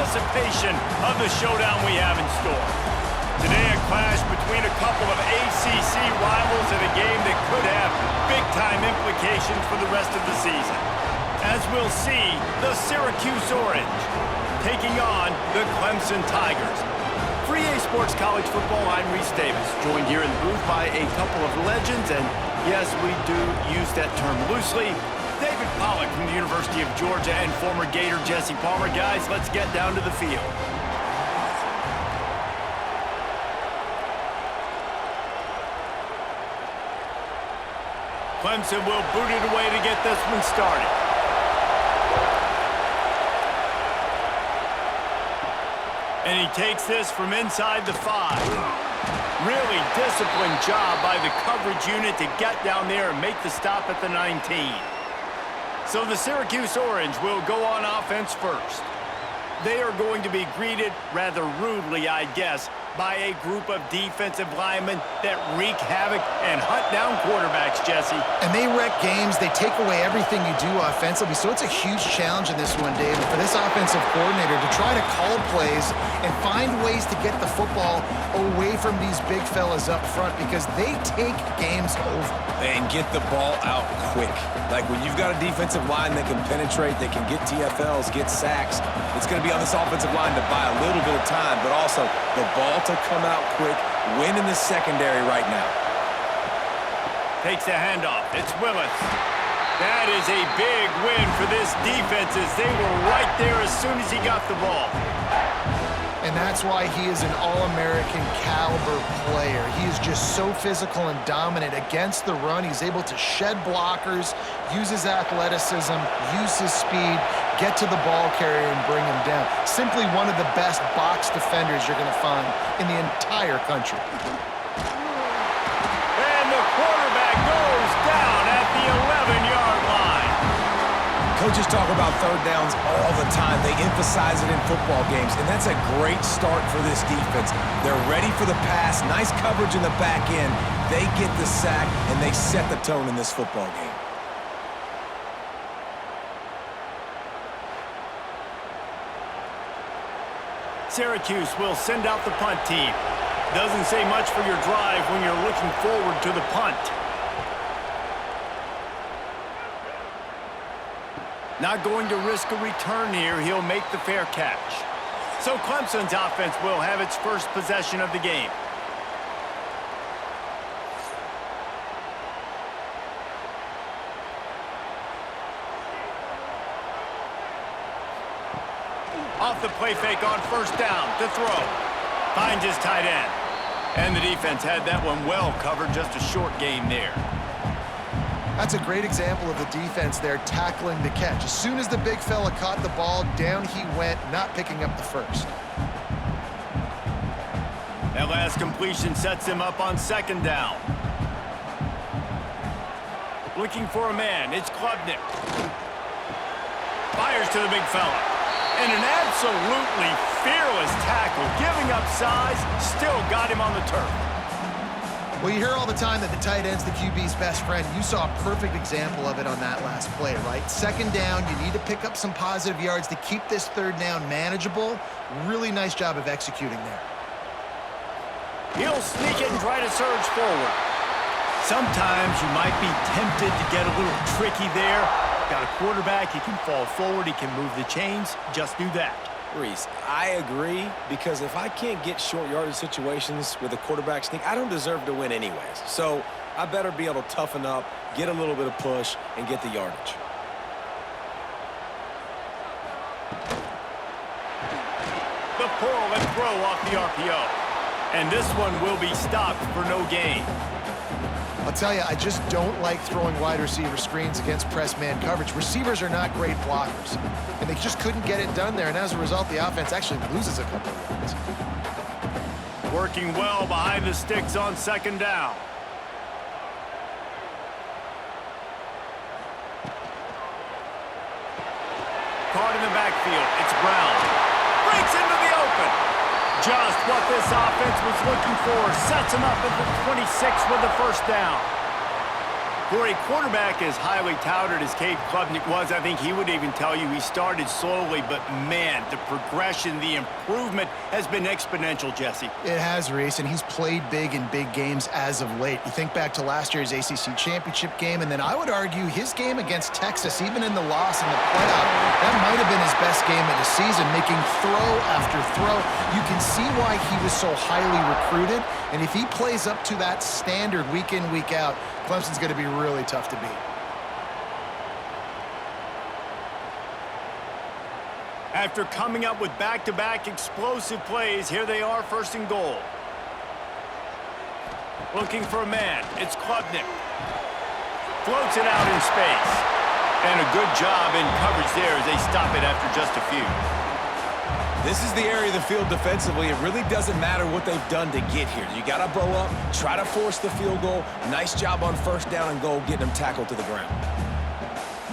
anticipation of the showdown we have in store. Today, a clash between a couple of ACC rivals in a game that could have big-time implications for the rest of the season. As we'll see, the Syracuse Orange taking on the Clemson Tigers. For EA Sports College Football, I'm Reese Davis, joined here in the booth by a couple of legends, and yes, we do use that term loosely. David Pollack from the University of Georgia and former Gator Jesse Palmer. Guys, let's get down to the field. Clemson will boot it away to get this one started. And he takes this from inside the 5. Really disciplined job by the coverage unit to get down there and make the stop at the 19. So the Syracuse Orange will go on offense first. They are going to be greeted rather rudely, I guess, by a group of defensive linemen that wreak havoc and hunt down quarterbacks, Jesse. And they wreck games. They take away everything you do offensively. So it's a huge challenge in this one, David, for this offensive coordinator to try to call plays and find ways to get the football away from these big fellas up front because they take games over. And get the ball out quick. Like when you've got a defensive line that can penetrate, that can get TFLs, get sacks, it's going to be on this offensive line to buy a little bit of time, but also the ball to come out quick, win in the secondary right now. Takes the handoff. It's Willis. That is a big win for this defense as they were right there as soon as he got the ball. And that's why he is an All-American caliber player. He is just so physical and dominant against the run. He's able to shed blockers, use his athleticism, use his speed, get to the ball carrier and bring him down. Simply one of the best box defenders you're going to find in the entire country. And the quarterback goes down at the 11-yard line. Coaches talk about third downs all the time. They emphasize it in football games, and that's a great start for this defense. They're ready for the pass, nice coverage in the back end. They get the sack, and they set the tone in this football game. Syracuse will send out the punt team. Doesn't say much for your drive when you're looking forward to the punt. Not going to risk a return here. He'll make the fair catch. So Clemson's offense will have its first possession of the game. Off the play fake on first down to throw. Finds his tight end. And the defense had that one well covered. Just a short gain there. That's a great example of the defense there tackling the catch. As soon as the big fella caught the ball, down he went, not picking up the first. That last completion sets him up on second down. Looking for a man, it's Klubnik. Fires to the big fella. And an absolutely fearless tackle, giving up size, still got him on the turf. Well, you hear all the time that the tight end's the QB's best friend. You saw a perfect example of it on that last play, right? Second down, you need to pick up some positive yards to keep this third down manageable. Really nice job of executing there. He'll sneak it and try to surge forward. Sometimes you might be tempted to get a little tricky there. Got a quarterback, he can fall forward, he can move the chains. Just do that. Reese, I agree, because if I can't get short yardage situations with a quarterback sneak, I don't deserve to win anyways. So I better be able to toughen up, get a little bit of push, and get the yardage. The pull and throw off the RPO. And this one will be stopped for no gain. I'll tell you, I just don't like throwing wide receiver screens against press man coverage. Receivers are not great blockers, and they just couldn't get it done there, and as a result, the offense actually loses a couple of yards. Working well behind the sticks on second down. Caught in the backfield, it's Brown. Breaks into the open. Just what this offense was looking for. Sets him up at the 26 with the first down. For a quarterback as highly touted as Cade Klubnik was, I think he would even tell you he started slowly, but man, the progression, the improvement has been exponential, Jesse. It has, Reese, and he's played big in big games as of late. You think back to last year's ACC championship game, and then I would argue his game against Texas, even in the loss in the playoff, that might have been his best game of the season, making throw after throw. You can see why he was so highly recruited, and if he plays up to that standard week in, week out, Clemson's going to be really tough to beat. After coming up with back-to-back explosive plays, here they are, first and goal. Looking for a man. It's Klubnik. Floats it out in space. And a good job in coverage there as they stop it after just a few. This is the area of the field defensively. It really doesn't matter what they've done to get here. You got to bow up, try to force the field goal. Nice job on first down and goal, getting them tackled to the ground.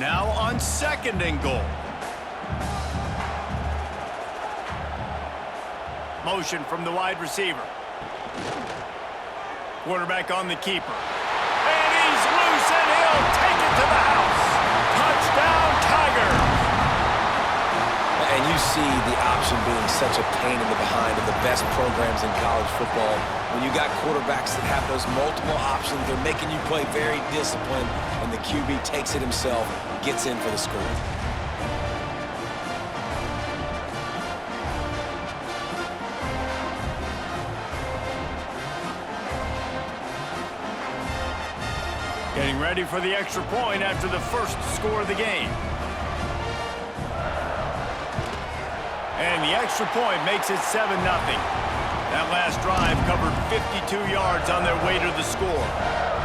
Now on second and goal. Motion from the wide receiver. Quarterback on the keeper. And he's loose, and he'll take it to the house. Touchdown, Tigers! And you see the option being such a pain in the behind of the best programs in college football. When you got quarterbacks that have those multiple options, they're making you play very disciplined, and the QB takes it himself, gets in for the score. Getting ready for the extra point after the first score of the game. And the extra point makes it 7-0. That last drive covered 52 yards on their way to the score.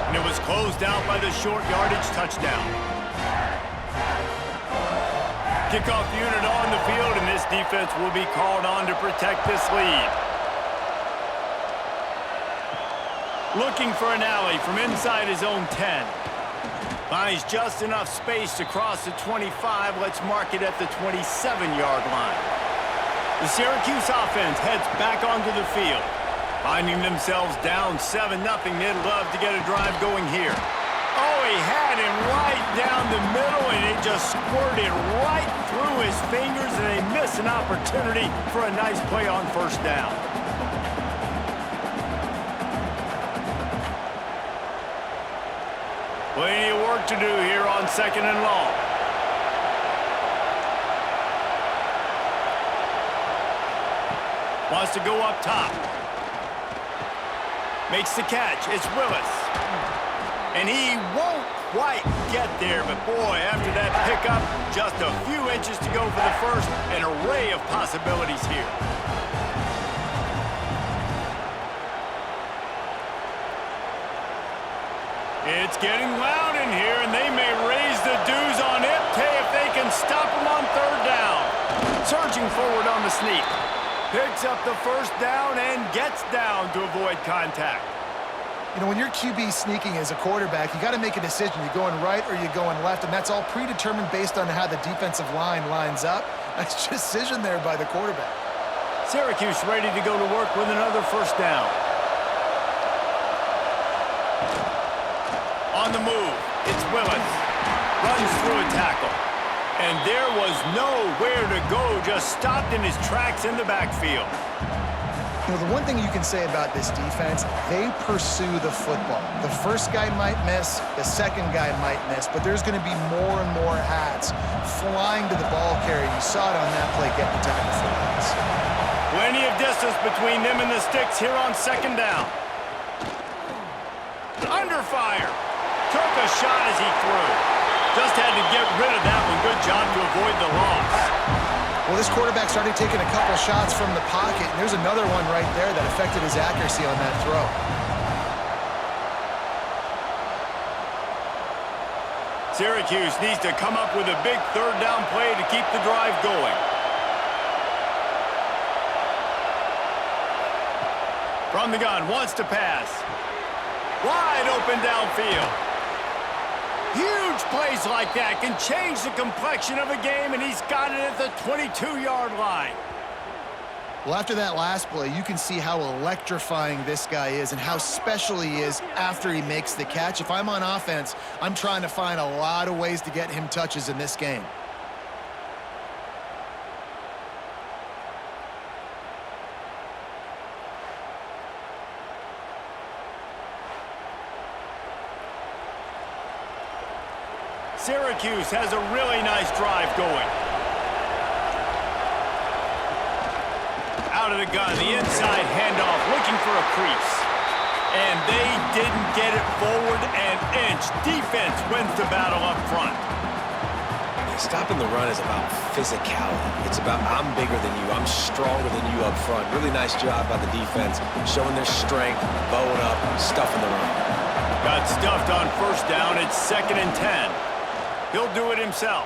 And it was closed out by the short yardage touchdown. Kickoff unit on the field, and this defense will be called on to protect this lead. Looking for an alley from inside his own 10. Finds just enough space to cross the 25. Let's mark it at the 27-yard line. The Syracuse offense heads back onto the field. Finding themselves down 7-0, they'd love to get a drive going here. Oh, he had him right down the middle, and it just squirted right through his fingers, and they miss an opportunity for a nice play on first down. Plenty of work to do here on second and long. Wants to go up top. Makes the catch. It's Willis. And he won't quite get there, but boy, after that pickup, just a few inches to go for the first. An array of possibilities here. It's getting loud in here, and they may raise the dues on Ipte if they can stop him on third down. Surging forward on the sneak. Picks up the first down and gets down to avoid contact. You know, when you're QB sneaking as a quarterback, you got to make a decision. You're going right or you're going left, and that's all predetermined based on how the defensive line lines up. Nice decision there by the quarterback. Syracuse ready to go to work with another first down. On the move, it's Willis. Runs through a tackle. And there was nowhere to go, just stopped in his tracks in the backfield. You know, the one thing you can say about this defense, they pursue the football. The first guy might miss, the second guy might miss, but there's going to be more and more hats flying to the ball carrier. You saw it on that play, getting the tackle for loss. Plenty of distance between them and the sticks here on second down. Under fire. Took a shot as he threw. Just had to get rid of that one. Good job to avoid the loss. Well, this quarterback started taking a couple shots from the pocket, and there's another one right there that affected his accuracy on that throw. Syracuse needs to come up with a big third down play to keep the drive going. From the gun, wants to pass. Wide open downfield. Huge plays like that can change the complexion of a game, and he's got it at the 22-yard line. Well, after that last play, you can see how electrifying this guy is and how special he is after he makes the catch. If I'm on offense, I'm trying to find a lot of ways to get him touches in this game. Syracuse has a really nice drive going. Out of the gun, the inside handoff, looking for a crease. And they didn't get it forward an inch. Defense wins the battle up front. Stopping the run is about physicality. It's about I'm bigger than you, I'm stronger than you up front. Really nice job by the defense, showing their strength, bowing up, stuffing the run. Got stuffed on first down. It's 2nd and 10. He'll do it himself.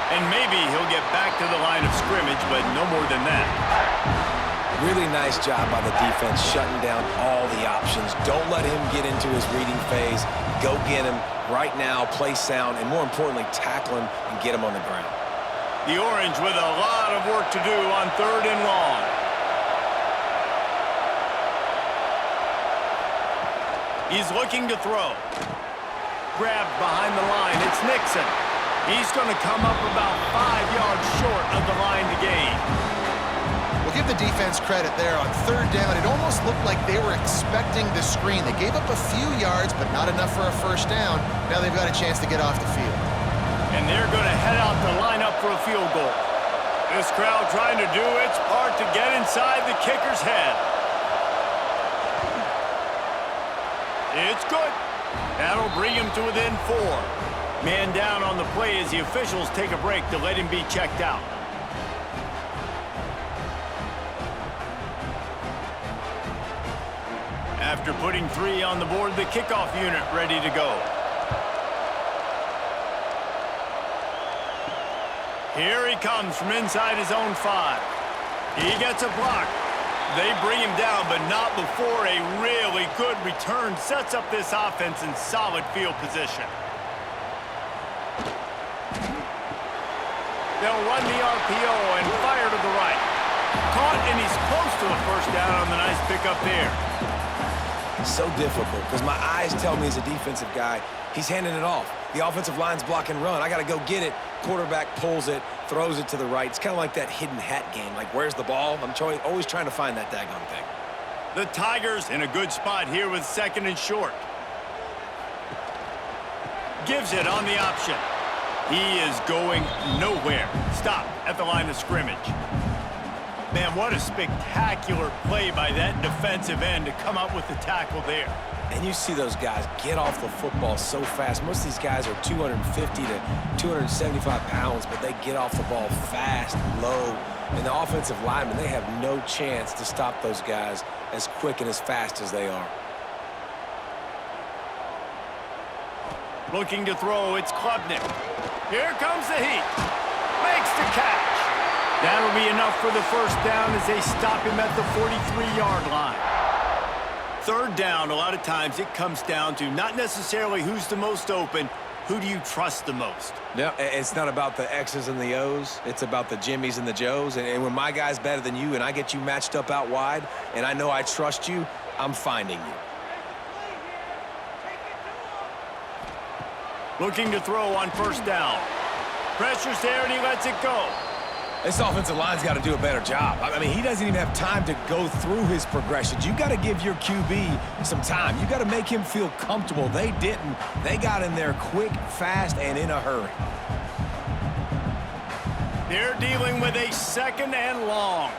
And maybe he'll get back to the line of scrimmage, but no more than that. Really nice job by the defense, shutting down all the options. Don't let him get into his reading phase. Go get him right now, play sound, and more importantly, tackle him and get him on the ground. The Orange with a lot of work to do on 3rd and long. He's looking to throw. Grabbed behind the line. It's Nixon. He's going to come up about 5 yards short of the line to gain. We'll give the defense credit there on 3rd down. It almost looked like they were expecting the screen. They gave up a few yards, but not enough for a first down. Now they've got a chance to get off the field. And they're going to head out to line up for a field goal. This crowd trying to do its part to get inside the kicker's head. It's good. That'll bring him to within 4. Man down on the play as the officials take a break to let him be checked out. After putting 3 on the board, the kickoff unit ready to go. Here he comes from inside his own 5. He gets a block. They bring him down, but not before a really good return sets up this offense in solid field position. They'll run the RPO and fire to the right. Caught, and he's close to the first down on the nice pickup there. So difficult because my eyes tell me as a defensive guy, he's handing it off. The offensive line's block and run. I got to go get it. Quarterback pulls it, throws it to the right. It's kind of like that hidden hat game. Like, where's the ball? I'm always trying to find that daggone thing. The Tigers in a good spot here with 2nd and short. Gives it on the option. He is going nowhere. Stop at the line of scrimmage. Man, what a spectacular play by that defensive end to come up with the tackle there. And you see those guys get off the football so fast. Most of these guys are 250 to 275 pounds, but they get off the ball fast, low. And the offensive linemen, they have no chance to stop those guys as quick and as fast as they are. Looking to throw, it's Klubnik. Here comes the heat. Makes the catch. That'll be enough for the first down as they stop him at the 43-yard line. 3rd down, a lot of times it comes down to not necessarily who's the most open, who do you trust the most? Yeah, it's not about the X's and the O's. It's about the Jimmys and the Joes. And when my guy's better than you and I get you matched up out wide and I know I trust you, I'm finding you. Looking to throw on 1st down. Pressure's there and he lets it go. This offensive line's got to do a better job. I mean, he doesn't even have time to go through his progressions. You got to give your QB some time. You got to make him feel comfortable. They didn't. They got in there quick, fast, and in a hurry. They're dealing with a 2nd and long.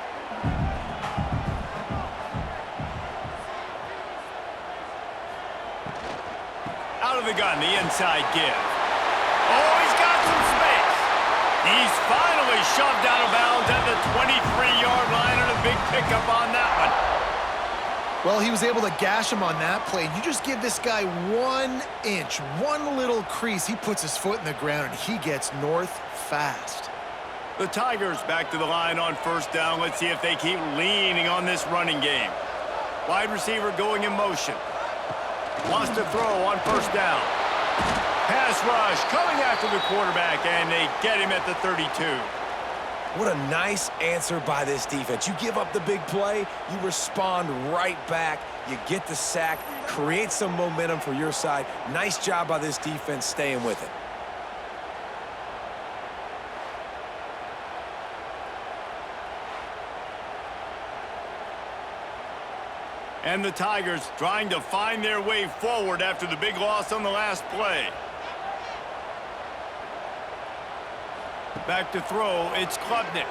Out of the gun, the inside give. Oh, he's got some space. He's finally shoved out of bounds at the 23-yard line, and a big pickup on that one. Well, he was able to gash him on that play. You just give this guy 1 inch, one little crease. He puts his foot in the ground, and he gets north fast. The Tigers back to the line on 1st down. Let's see if they keep leaning on this running game. Wide receiver going in motion. Wants to throw on 1st down. Pass rush coming after the quarterback, and they get him at the 32. What a nice answer by this defense. You give up the big play, you respond right back, you get the sack, create some momentum for your side. Nice job by this defense staying with it. And the Tigers trying to find their way forward after the big loss on the last play. Back to throw, it's Klubnik.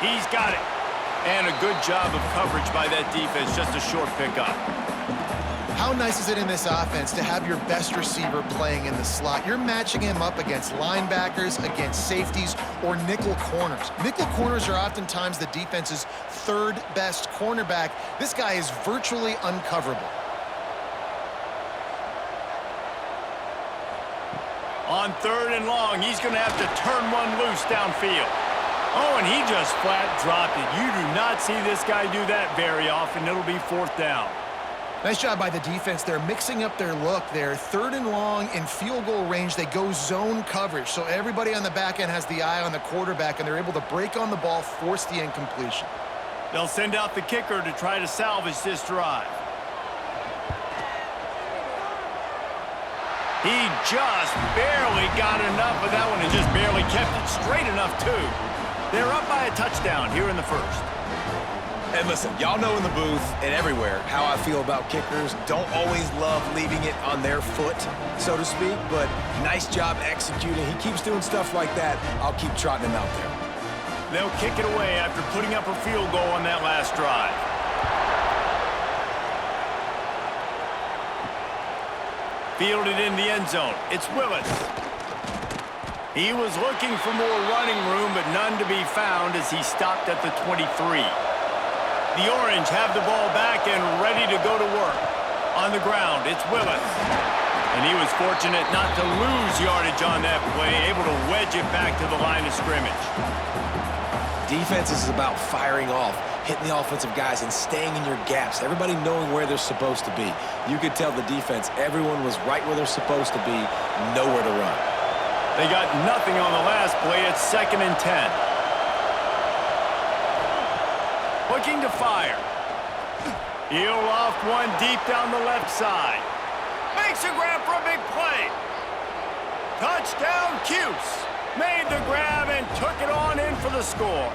He's got it. And a good job of coverage by that defense, just a short pickup. How nice is it in this offense to have your best receiver playing in the slot? You're matching him up against linebackers, against safeties, or nickel corners. Nickel corners are oftentimes the defense's third best cornerback. This guy is virtually uncoverable. On 3rd and long, he's going to have to turn one loose downfield. Oh, and he just flat dropped it. You do not see this guy do that very often. It'll be 4th down. Nice job by the defense. They're mixing up their look there. 3rd and long in field goal range. They go zone coverage. So everybody on the back end has the eye on the quarterback, and they're able to break on the ball, force the incompletion. They'll send out the kicker to try to salvage this drive. He just barely got enough of that one and just barely kept it straight enough, too. They're up by a touchdown here in the 1st. And listen, y'all know in the booth and everywhere how I feel about kickers. Don't always love leaving it on their foot, so to speak, but nice job executing. He keeps doing stuff like that. I'll keep trotting him out there. They'll kick it away after putting up a field goal on that last drive. Fielded in the end zone. It's Willis. He was looking for more running room, but none to be found as he stopped at the 23. The Orange have the ball back and ready to go to work. On the ground, it's Willis. And he was fortunate not to lose yardage on that play, able to wedge it back to the line of scrimmage. Defense is about firing off, hitting the offensive guys and staying in your gaps, everybody knowing where they're supposed to be. You could tell the defense, everyone was right where they're supposed to be, nowhere to run. They got nothing on the last play. It's 2nd and 10. Looking to fire. He'll loft one deep down the left side. Makes a grab for a big play. Touchdown, Cuse. Made the grab and took it on in for the score.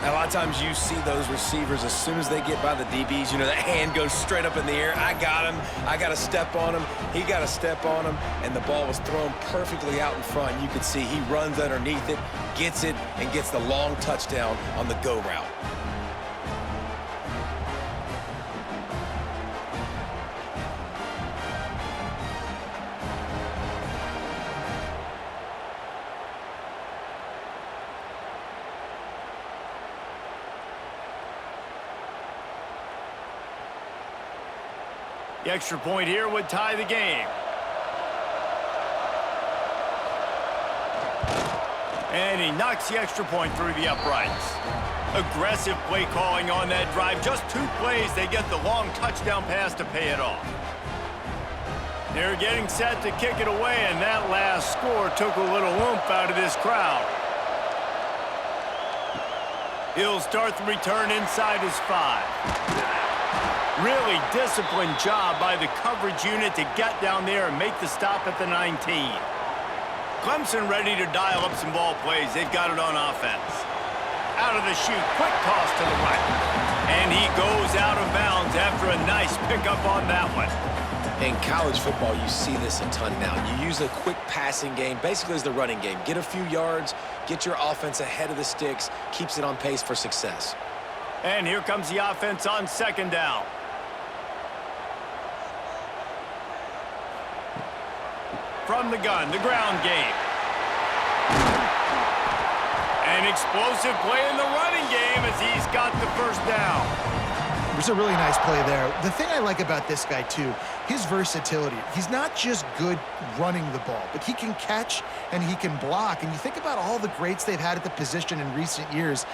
Now, a lot of times you see those receivers, as soon as they get by the DBs, you know, that hand goes straight up in the air. I got him. I got to step on him. He got to step on him. And the ball was thrown perfectly out in front. You can see he runs underneath it, gets it, and gets the long touchdown on the go route. The extra point here would tie the game. And he knocks the extra point through the uprights. Aggressive play calling on that drive. Just 2 plays, they get the long touchdown pass to pay it off. They're getting set to kick it away, and that last score took a little oomph out of this crowd. He'll start the return inside his 5. Really disciplined job by the coverage unit to get down there and make the stop at the 19. Clemson ready to dial up some ball plays. They've got it on offense. Out of the chute, quick toss to the right. And he goes out of bounds after a nice pickup on that one. In college football, you see this a ton now. You use a quick passing game, basically as the running game. Get a few yards, get your offense ahead of the sticks, keeps it on pace for success. And here comes the offense on 2nd down. From the gun, the ground game. An explosive play in the running game as he's got the 1st down. There's a really nice play there. The thing I like about this guy, too, his versatility. He's not just good running the ball, but he can catch and he can block. And you think about all the greats they've had at the position in recent years.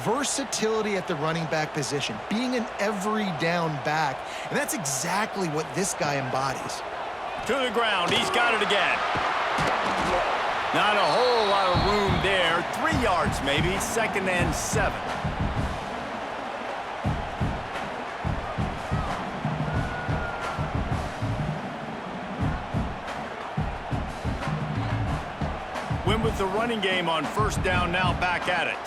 Versatility at the running back position, being an every down back. And that's exactly what this guy embodies. To the ground, he's got it again. Not a whole lot of room there. 3 yards maybe, 2nd and 7. Win with the running game on 1st down, now back at it.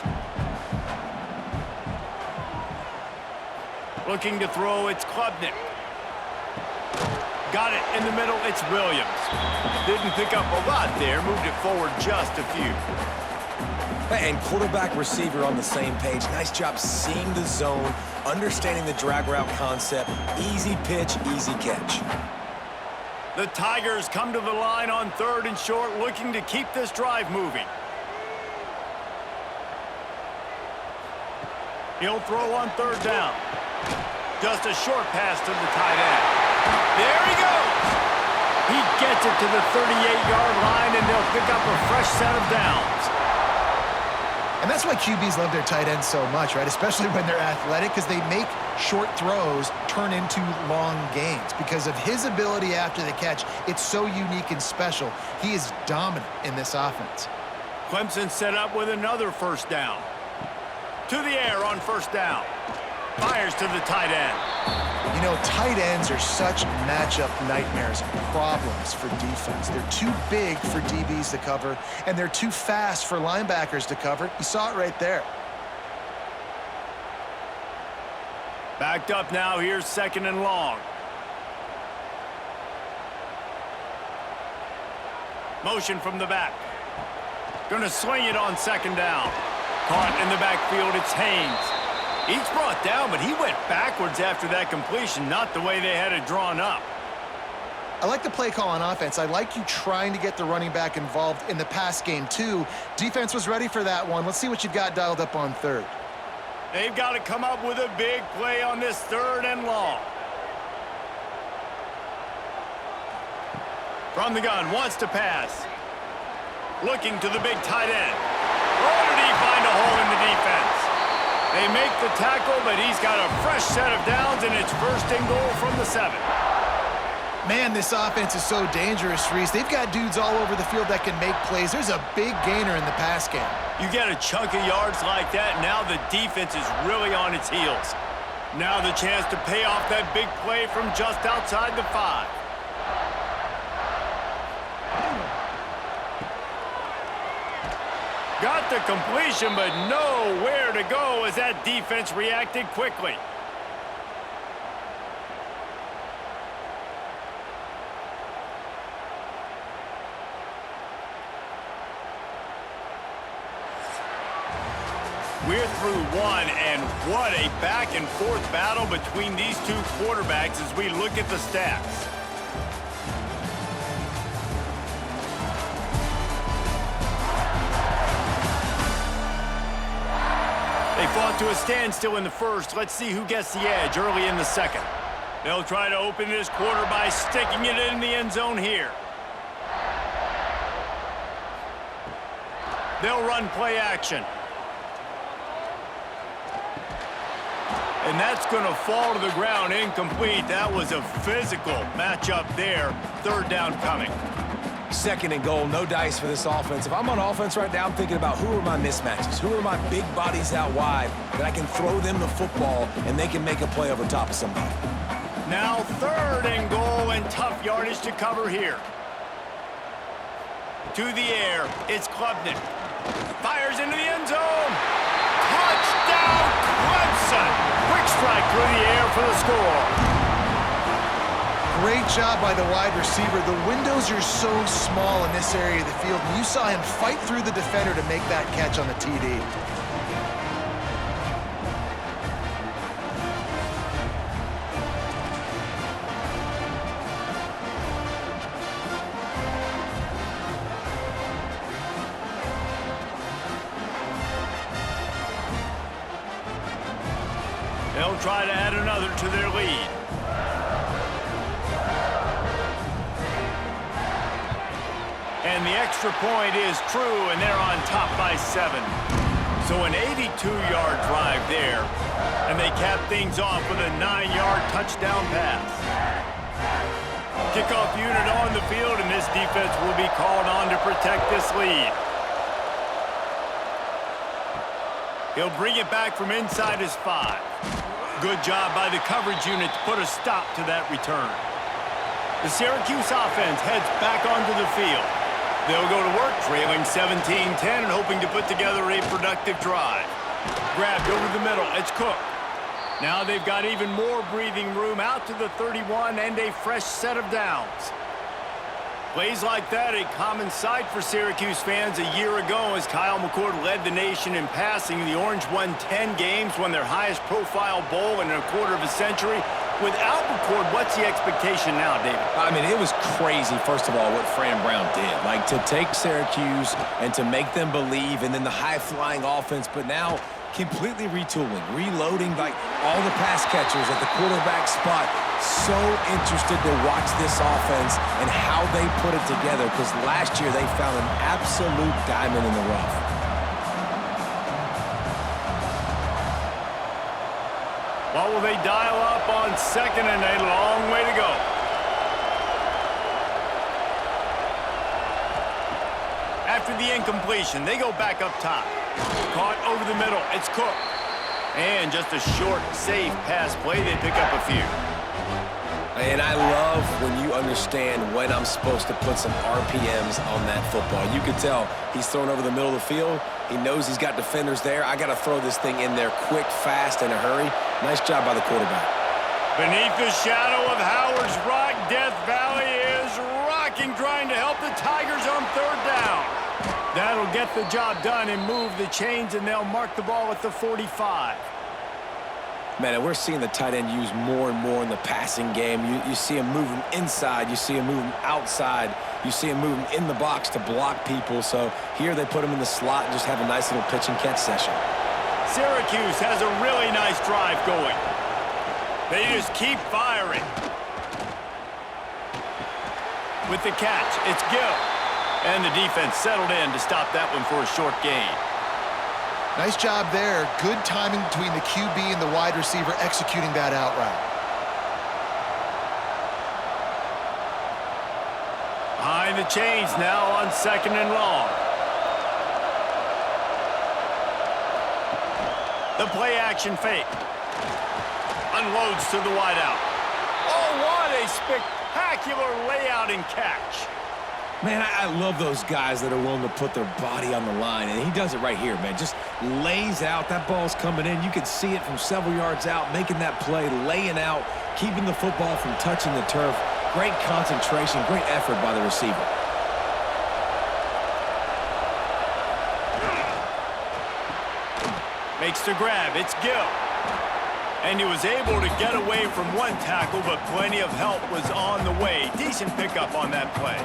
Looking to throw, it's Klubnik. Got it in the middle, it's Williams. Didn't pick up a lot there, moved it forward just a few. And quarterback receiver on the same page. Nice job seeing the zone, understanding the drag route concept. Easy pitch, easy catch. The Tigers come to the line on 3rd and short, looking to keep this drive moving. He'll throw on 3rd down. Just a short pass to the tight end. There he goes. He gets it to the 38-yard line, and they'll pick up a fresh set of downs. And that's why QBs love their tight ends so much, right? Especially when they're athletic, because they make short throws turn into long gains. Because of his ability after the catch, it's so unique and special. He is dominant in this offense. Clemson set up with another 1st down. To the air on 1st down. Fires to the tight end. You know, tight ends are such matchup nightmares and problems for defense. They're too big for DBs to cover, and they're too fast for linebackers to cover. You saw it right there. Backed up now, here's 2nd and long. Motion from the back. Gonna swing it on 2nd down. Caught in the backfield, it's Haynes. He's brought down, but he went backwards after that completion, not the way they had it drawn up. I like the play call on offense. I like you trying to get the running back involved in the pass game, too. Defense was ready for that one. Let's see what you've got dialed up on 3rd. They've got to come up with a big play on this 3rd and long. From the gun, wants to pass. Looking to the big tight end. Oh, did he find a hole in the defense? They make the tackle, but he's got a fresh set of downs, and it's 1st and goal from the 7. Man, this offense is so dangerous, Reese. They've got dudes all over the field that can make plays. There's a big gainer in the pass game. You get a chunk of yards like that, now the defense is really on its heels. Now the chance to pay off that big play from just outside the 5. Got the completion, but nowhere to go as that defense reacted quickly. We're through 1, and what a back-and-forth battle between these two quarterbacks as we look at the stats. They fought to a standstill in the 1st. Let's see who gets the edge early in the 2nd. They'll try to open this quarter by sticking it in the end zone here. They'll run play action. And that's going to fall to the ground incomplete. That was a physical matchup there. 3rd down coming. 2nd and goal, no dice for this offense. If I'm on offense right now, I'm thinking about who are my mismatches? Who are my big bodies out wide that I can throw them the football and they can make a play over top of somebody? Now 3rd and goal and tough yardage to cover here. To the air, it's Klubnik. Fires into the end zone. Touchdown, Clemson! Quick strike through the air for the score. Great job by the wide receiver. The windows are so small in this area of the field. You saw him fight through the defender to make that catch on the TD. They'll try to add another to their lead. And the extra point is true, and they're on top by 7. So an 82-yard drive there, and they cap things off with a 9-yard touchdown pass. Kickoff unit on the field, and this defense will be called on to protect this lead. He'll bring it back from inside his 5. Good job by the coverage unit to put a stop to that return. The Syracuse offense heads back onto the field. They'll go to work trailing 17-10 and hoping to put together a productive drive. Grabbed over the middle. It's Cook. Now they've got even more breathing room out to the 31 and a fresh set of downs. Plays like that, a common sight for Syracuse fans a year ago as Kyle McCord led the nation in passing. The Orange won 10 games, won their highest profile bowl in a quarter of a century. Without McCord, what's the expectation now, David? I mean, it was crazy, first of all, what Fran Brown did. Like, to take Syracuse and to make them believe, and then the high-flying offense, but now completely retooling, reloading, like all the pass catchers at the quarterback spot. So interested to watch this offense and how they put it together, because last year they found an absolute diamond in the rough. What will they dial up on second and a long way to go? After the incompletion, they go back up top. Caught over the middle. It's Cook. And just a short, safe pass play. They pick up a few. And I love when you understand when I'm supposed to put some RPMs on that football. You could tell he's thrown over the middle of the field. He knows he's got defenders there. I got to throw this thing in there quick, fast, in a hurry. Nice job by the quarterback. Beneath the shadow of Howard's Rock, Death Valley is rocking, trying to help the Tigers on third down. That'll get the job done and move the chains, and they'll mark the ball at the 45. Man, and we're seeing the tight end used more and more in the passing game. You see him moving inside. You see him moving outside. You see him moving in the box to block people. So here they put him in the slot and just have a nice little pitch and catch session. Syracuse has a really nice drive going. They just keep firing. With the catch, it's Gill. And the defense settled in to stop that one for a short gain. Nice job there. Good timing between the QB and the wide receiver executing that out route. Behind the chains now on second and long. The play action fake. Unloads to the wideout. Oh, what a spectacular layout and catch. Man, I love those guys that are willing to put their body on the line, and he does it right here, man. Just lays out. That ball's coming in. You can see it from several yards out, making that play, laying out, keeping the football from touching the turf. Great concentration, great effort by the receiver. Makes the grab. It's Gill. And he was able to get away from one tackle, but plenty of help was on the way. Decent pickup on that play.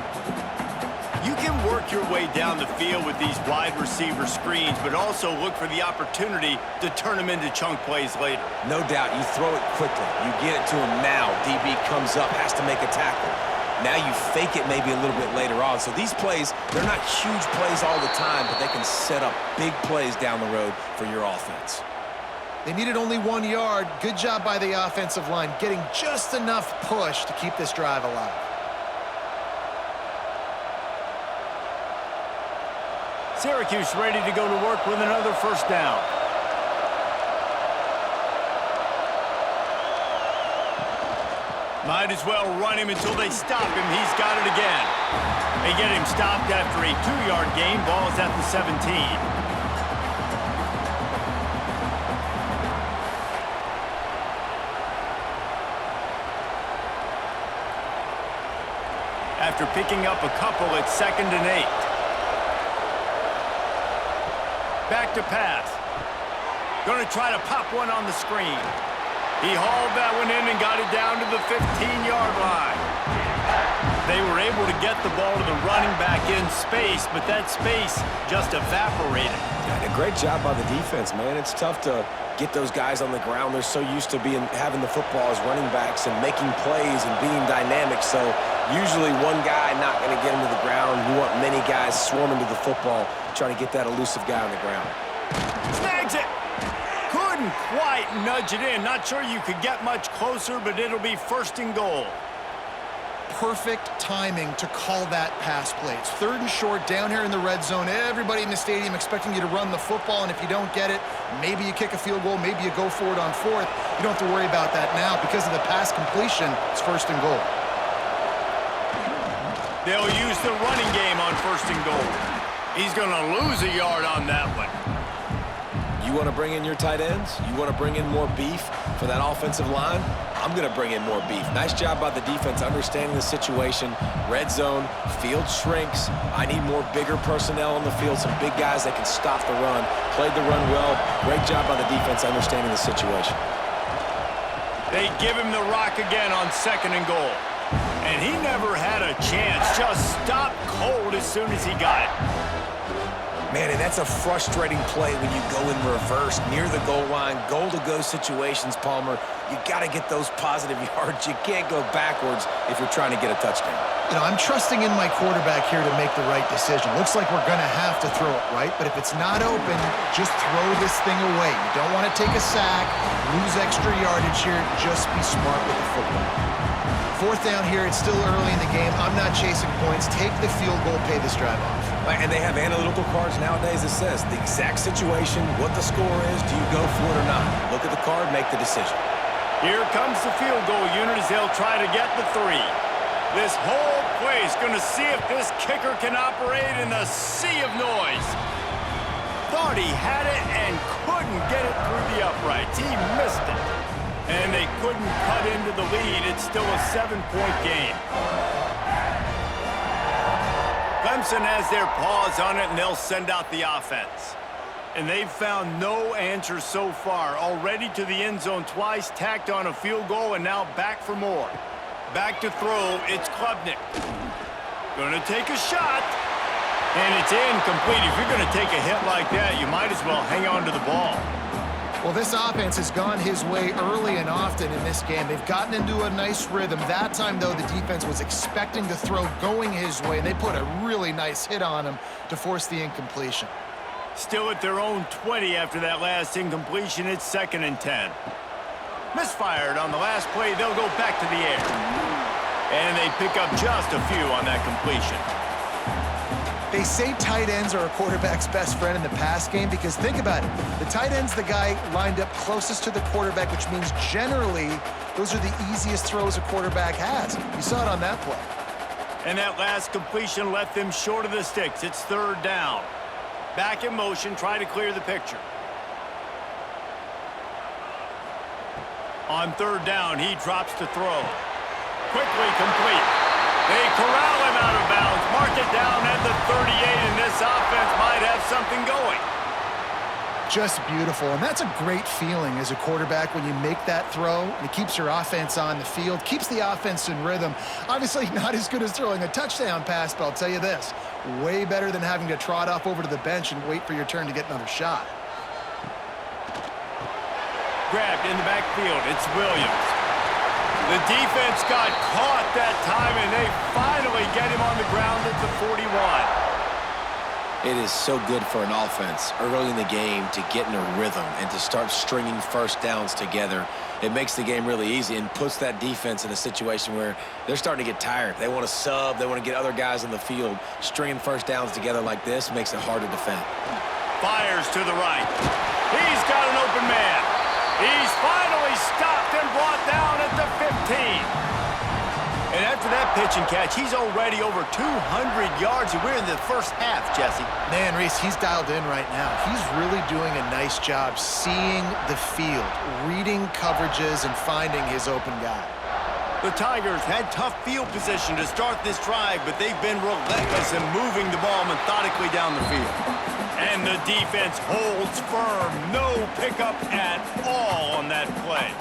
You can work your way down the field with these wide receiver screens, but also look for the opportunity to turn them into chunk plays later. No doubt. You throw it quickly. You get it to him now. DB comes up, has to make a tackle. Now you fake it maybe a little bit later on. So these plays, they're not huge plays all the time, but they can set up big plays down the road for your offense. They needed only 1 yard. Good job by the offensive line, getting just enough push to keep this drive alive. Syracuse ready to go to work with another first down. Might as well run him until they stop him. He's got it again. They get him stopped after a 2-yard gain. Ball's at the 17. After picking up a couple, it's 2nd and 8. Back to pass. Going to try to pop one on the screen. He hauled that one in and got it down to the 15-yard line. They were able to get the ball to the running back in space, but that space just evaporated. Yeah, a great job by the defense, man. It's tough to get those guys on the ground. They're so used to having the football as running backs and making plays and being dynamic. So usually one guy not going to get him to the ground. You want many guys swarming to the football, trying to get that elusive guy on the ground. Snags it. Couldn't quite nudge it in. Not sure you could get much closer, but it'll be 1st and goal. perfect timing to call that pass play. It's 3rd and short down here in the red zone. Everybody in the stadium expecting you to run the football, and if you don't get it, maybe you kick a field goal, maybe you go for it on 4th. You don't have to worry about that now. Because of the pass completion, it's 1st and goal. They'll use the running game on 1st and goal. He's going to lose a yard on that one. You want to bring in your tight ends? You want to bring in more beef for that offensive line? I'm going to bring in more beef. Nice job by the defense understanding the situation. Red zone, field shrinks. I need more bigger personnel on the field, some big guys that can stop the run. Played the run well. Great job by the defense understanding the situation. They give him the rock again on 2nd and goal. And he never had a chance. Just stopped cold as soon as he got it. Man, and that's a frustrating play when you go in reverse near the goal line. Goal-to-go situations, Palmer. You got to get those positive yards. You can't go backwards if you're trying to get a touchdown. You know, I'm trusting in my quarterback here to make the right decision. Looks like we're going to have to throw it, right? But if it's not open, just throw this thing away. You don't want to take a sack, lose extra yardage here. Just be smart with the football. 4th down here. It's still early in the game. I'm not chasing points. Take the field goal, pay this drive off. And they have analytical cards nowadays that says the exact situation, what the score is, do you go for it or not? Look at the card, make the decision. Here comes the field goal unit as they'll try to get the 3. This whole play is going to see if this kicker can operate in the sea of noise. Thought he had it and couldn't get it through the uprights. He missed it. And they couldn't cut into the lead. It's still a 7-point game. Clemson has their paws on it, and they'll send out the offense. And they've found no answers so far. Already to the end zone twice, tacked on a field goal, and now back for more. Back to throw, it's Klubnik. Gonna take a shot, and it's incomplete. If you're gonna take a hit like that, you might as well hang on to the ball. Well, this offense has gone his way early and often in this game. They've gotten into a nice rhythm. That time, though, the defense was expecting the throw going his way. They put a really nice hit on him to force the incompletion. Still at their own 20 after that last incompletion. It's 2nd and 10. Misfired on the last play. They'll go back to the air. And they pick up just a few on that completion. They say tight ends are a quarterback's best friend in the pass game because think about it. The tight end's the guy lined up closest to the quarterback, which means generally those are the easiest throws a quarterback has. You saw it on that play. And that last completion left them short of the sticks. It's 3rd down. Back in motion, try to clear the picture. On 3rd down, he drops to throw. Quickly complete. They corral him out of bounds, mark it down at the 38, and this offense might have something going. Just beautiful, and that's a great feeling as a quarterback when you make that throw, and it keeps your offense on the field, keeps the offense in rhythm. Obviously not as good as throwing a touchdown pass, but I'll tell you this, way better than having to trot off over to the bench and wait for your turn to get another shot. Grabbed in the backfield, it's Williams. The defense got caught that time, and they finally get him on the ground at the 41. It is so good for an offense early in the game to get in a rhythm and to start stringing 1st downs together. It makes the game really easy and puts that defense in a situation where they're starting to get tired. They want to sub. They want to get other guys on the field. Stringing 1st downs together like this makes it hard to defend. Fires to the right. He's got an open man. He's finally stopped and brought down at the 15. And after that pitch and catch, he's already over 200 yards, and we're in the first half, Jesse. Man, Reese, he's dialed in right now. He's really doing a nice job seeing the field, reading coverages, and finding his open guy. The Tigers had tough field position to start this drive, but they've been relentless in moving the ball methodically down the field. And the defense holds firm. No pickup at all on that play.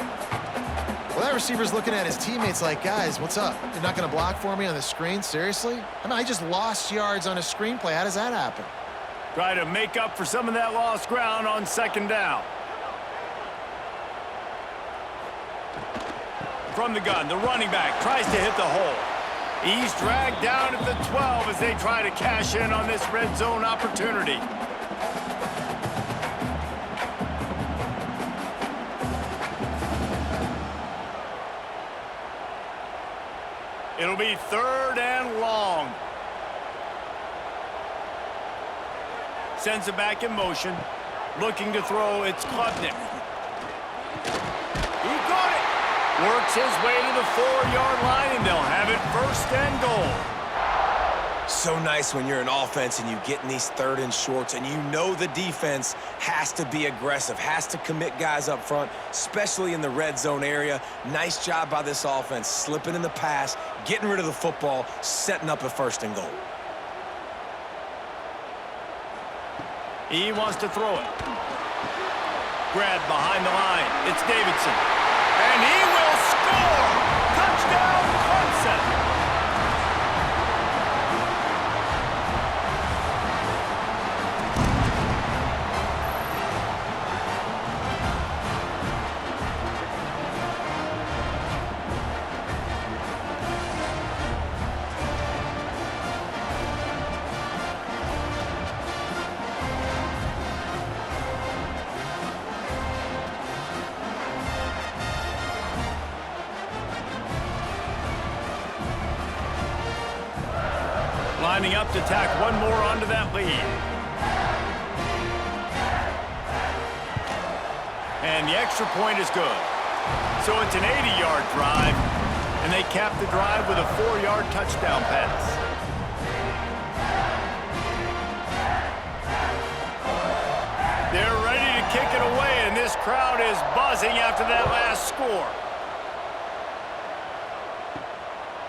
Well, that receiver's looking at his teammates like, guys, what's up? You're not going to block for me on the screen? Seriously? I mean, I just lost yards on a screenplay. How does that happen? Try to make up for some of that lost ground on 2nd down. From the gun, the running back tries to hit the hole. He's dragged down at the 12 as they try to cash in on this red zone opportunity. It'll be 3rd and long. Sends it back in motion. Looking to throw, it's Klubnik. He got it. Works his way to the 4-yard line, and they'll have it 1st and goal. So nice when you're an offense and you get in these 3rd and shorts and you know the defense has to be aggressive, has to commit guys up front, especially in the red zone area. Nice job by this offense, slipping in the pass, getting rid of the football, setting up a 1st and goal. He wants to throw it. Grabbed behind the line. It's Davidson. And he will score! Touchdown, Clemson! Lining up to tack one more onto that lead. And the extra point is good. So it's an 80-yard drive, and they cap the drive with a 4-yard touchdown pass. They're ready to kick it away, and this crowd is buzzing after that last score.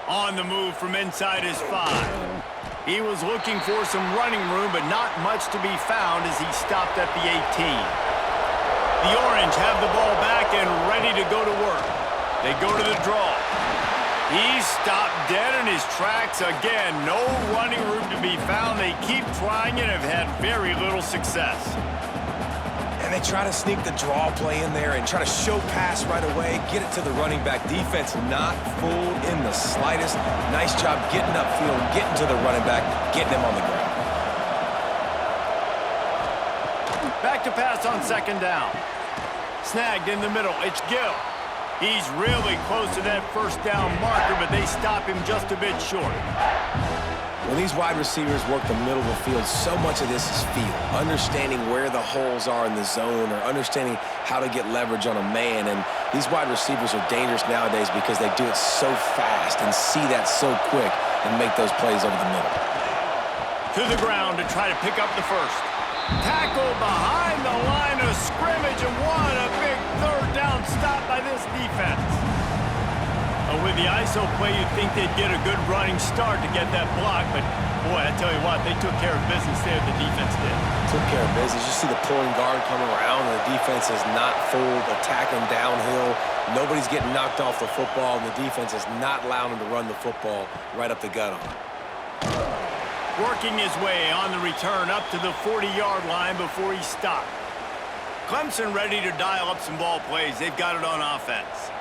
On the move from inside his 5. He was looking for some running room, but not much to be found as he stopped at the 18. The Orange have the ball back and ready to go to work. They go to the draw. He stopped dead in his tracks again. No running room to be found. They keep trying and have had very little success. And they try to sneak the draw play in there and try to show pass right away, get it to the running back. Defense not fooled in the slightest. Nice job getting upfield, getting to the running back, getting him on the ground. Back to pass on 2nd down. Snagged in the middle. It's Gill. He's really close to that 1st down marker, but they stop him just a bit short. When these wide receivers work the middle of the field, so much of this is feel. Understanding where the holes are in the zone or understanding how to get leverage on a man. And these wide receivers are dangerous nowadays because they do it so fast and see that so quick and make those plays over the middle. To the ground to try to pick up the 1st. Tackled behind the line of scrimmage, and what a big 3rd down stop by this defense. With the ISO play, you'd think they'd get a good running start to get that block, but boy, I tell you what, they took care of business there, the defense did. Took care of business. You see the pulling guard come around, and the defense is not full, attacking downhill. Nobody's getting knocked off the football, and the defense is not allowing them to run the football right up the gut on them. Working his way on the return up to the 40-yard line before he stopped. Clemson ready to dial up some ball plays. They've got it on offense.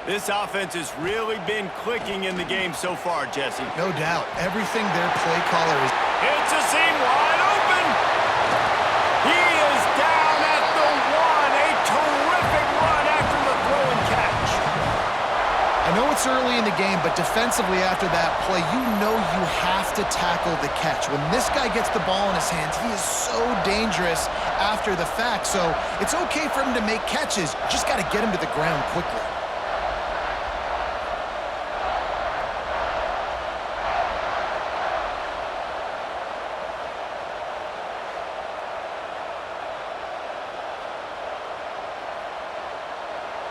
This offense has really been clicking in the game so far, Jesse. No doubt. Everything their play caller is... It's a seam wide open. He is down at the 1. A terrific run after the throw and catch. I know it's early in the game, but defensively after that play, you know you have to tackle the catch. When this guy gets the ball in his hands, he is so dangerous after the fact. So it's okay for him to make catches. You just got to get him to the ground quickly.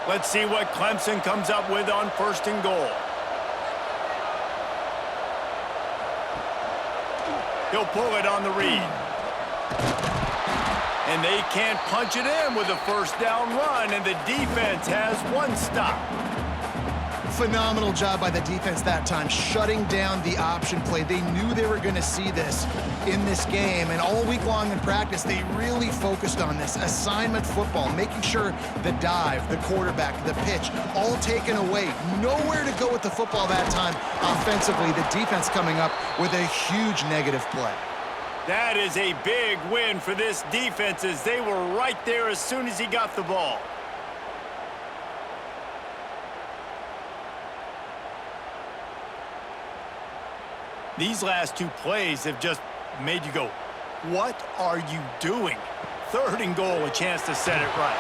Let's see what Clemson comes up with on 1st and goal. He'll pull it on the read. And they can't punch it in with a 1st down run, and the defense has 1 stop. Phenomenal job by the defense that time, shutting down the option play. They knew they were going to see this in this game, and all week long in practice, they really focused on this assignment football, making sure the dive, the quarterback, the pitch, all taken away. Nowhere to go with the football that time offensively. The defense coming up with a huge negative play. That is a big win for this defense, as they were right there as soon as he got the ball. These last two plays have just made you go, what are you doing? 3rd and goal, a chance to set it right.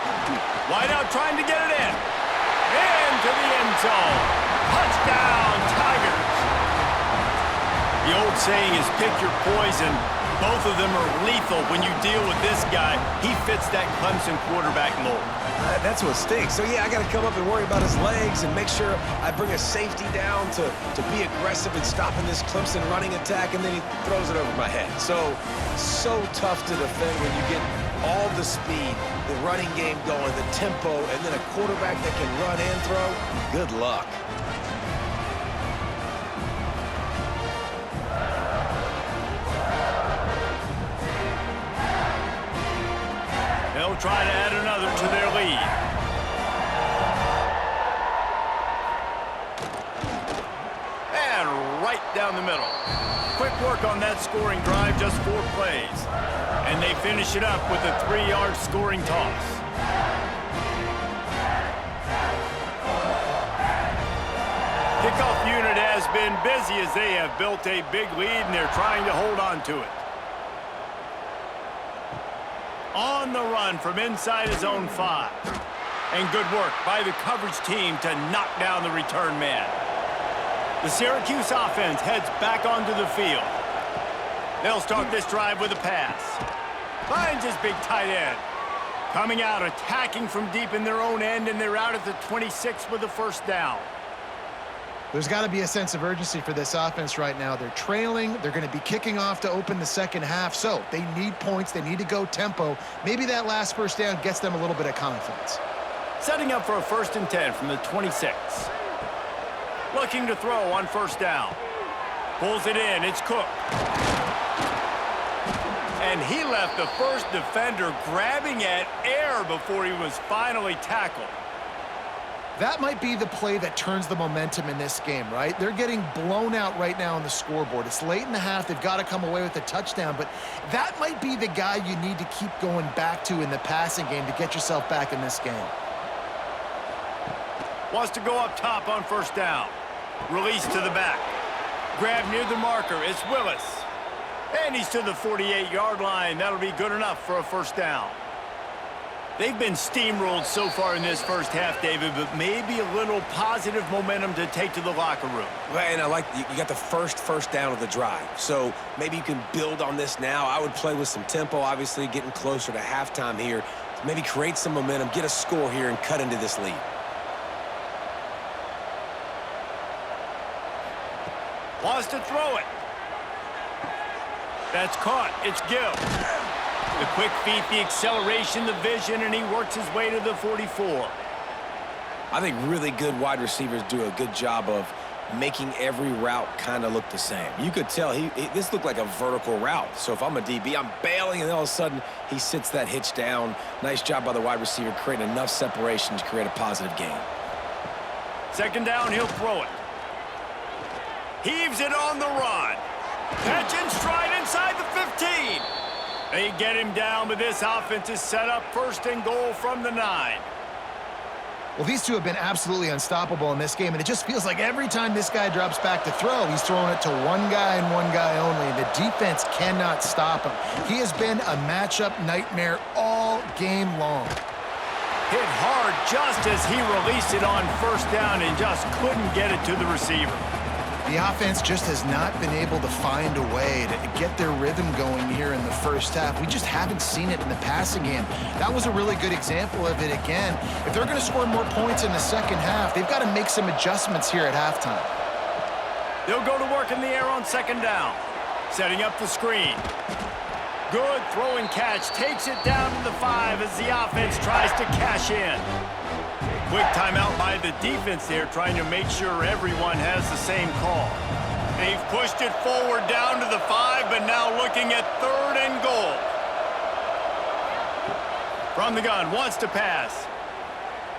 Wide out trying to get it in. Into the end zone. Touchdown, Tigers. The old saying is pick your poison. Both of them are lethal when you deal with this guy. He fits that Clemson quarterback mold. That's what stinks. So, yeah, I got to come up and worry about his legs and make sure I bring a safety down to be aggressive in stopping this Clemson running attack, and then he throws it over my head. So tough to defend when you get all the speed, the running game going, the tempo, and then a quarterback that can run and throw. Good luck. They'll try to add another to their lead. And right down the middle. Quick work on that scoring drive, just 4 plays. And they finish it up with a 3-yard scoring toss. Kickoff unit has been busy as they have built a big lead, and they're trying to hold on to it. On the run from inside his own 5. And good work by the coverage team to knock down the return man. The Syracuse offense heads back onto the field. They'll start this drive with a pass. Finds his big tight end. Coming out, attacking from deep in their own end, and they're out at the 26 with a 1st down. There's got to be a sense of urgency for this offense right now. They're trailing. They're going to be kicking off to open the second half. So they need points. They need to go tempo. Maybe that last 1st down gets them a little bit of confidence. Setting up for a 1st and 10 from the 26. Looking to throw on 1st down. Pulls it in. It's Cook. And he left the first defender grabbing at air before he was finally tackled. That might be the play that turns the momentum in this game, right? They're getting blown out right now on the scoreboard. It's late in the half. They've got to come away with a touchdown, but that might be the guy you need to keep going back to in the passing game to get yourself back in this game. Wants to go up top on 1st down. Release to the back. Grab near the marker. It's Willis. And he's to the 48-yard line. That'll be good enough for a 1st down. They've been steamrolled so far in this 1st half, David, but maybe a little positive momentum to take to the locker room. Well, and I like you got the first down of the drive, so maybe you can build on this now. I would play with some tempo, obviously getting closer to halftime here. Maybe create some momentum, get a score here, and cut into this lead. Wants to throw it. That's caught. It's Gill. The quick feet, the acceleration, the vision, and he works his way to the 44. I think really good wide receivers do a good job of making every route kind of look the same. You could tell this looked like a vertical route. So if I'm a DB, I'm bailing, and all of a sudden he sits that hitch down. Nice job by the wide receiver creating enough separation to create a positive gain. 2nd down, he'll throw it. Heaves it on the run. Catch and stride inside the 15. They get him down, but this offense is set up 1st and goal from the 9. Well, these two have been absolutely unstoppable in this game, and it just feels like every time this guy drops back to throw, he's throwing it to one guy and one guy only, and the defense cannot stop him. He has been a matchup nightmare all game long. Hit hard just as he released it on 1st down and just couldn't get it to the receiver. The offense just has not been able to find a way to get their rhythm going here in the 1st half. We just haven't seen it in the passing game. That was a really good example of it again. If they're going to score more points in the 2nd half, they've got to make some adjustments here at halftime. They'll go to work in the air on 2nd down. Setting up the screen. Good throw and catch. Takes it down to the 5 as the offense tries to cash in. Quick timeout by the defense there, trying to make sure everyone has the same call. They've pushed it forward down to the 5, but now looking at 3rd and goal. From the gun, wants to pass.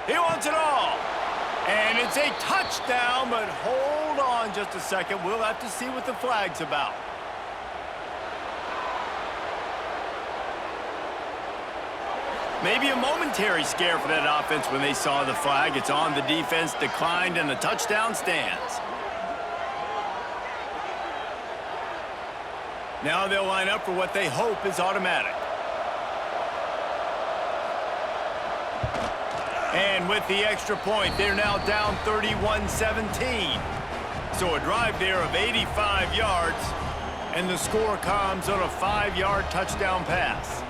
He wants it all. And it's a touchdown, but hold on just a second. We'll have to see what the flag's about. Maybe a momentary scare for that offense when they saw the flag. It's on the defense, declined, and the touchdown stands. Now they'll line up for what they hope is automatic. And with the extra point, they're now down 31-17. So a drive there of 85 yards, and the score comes on a 5-yard touchdown pass.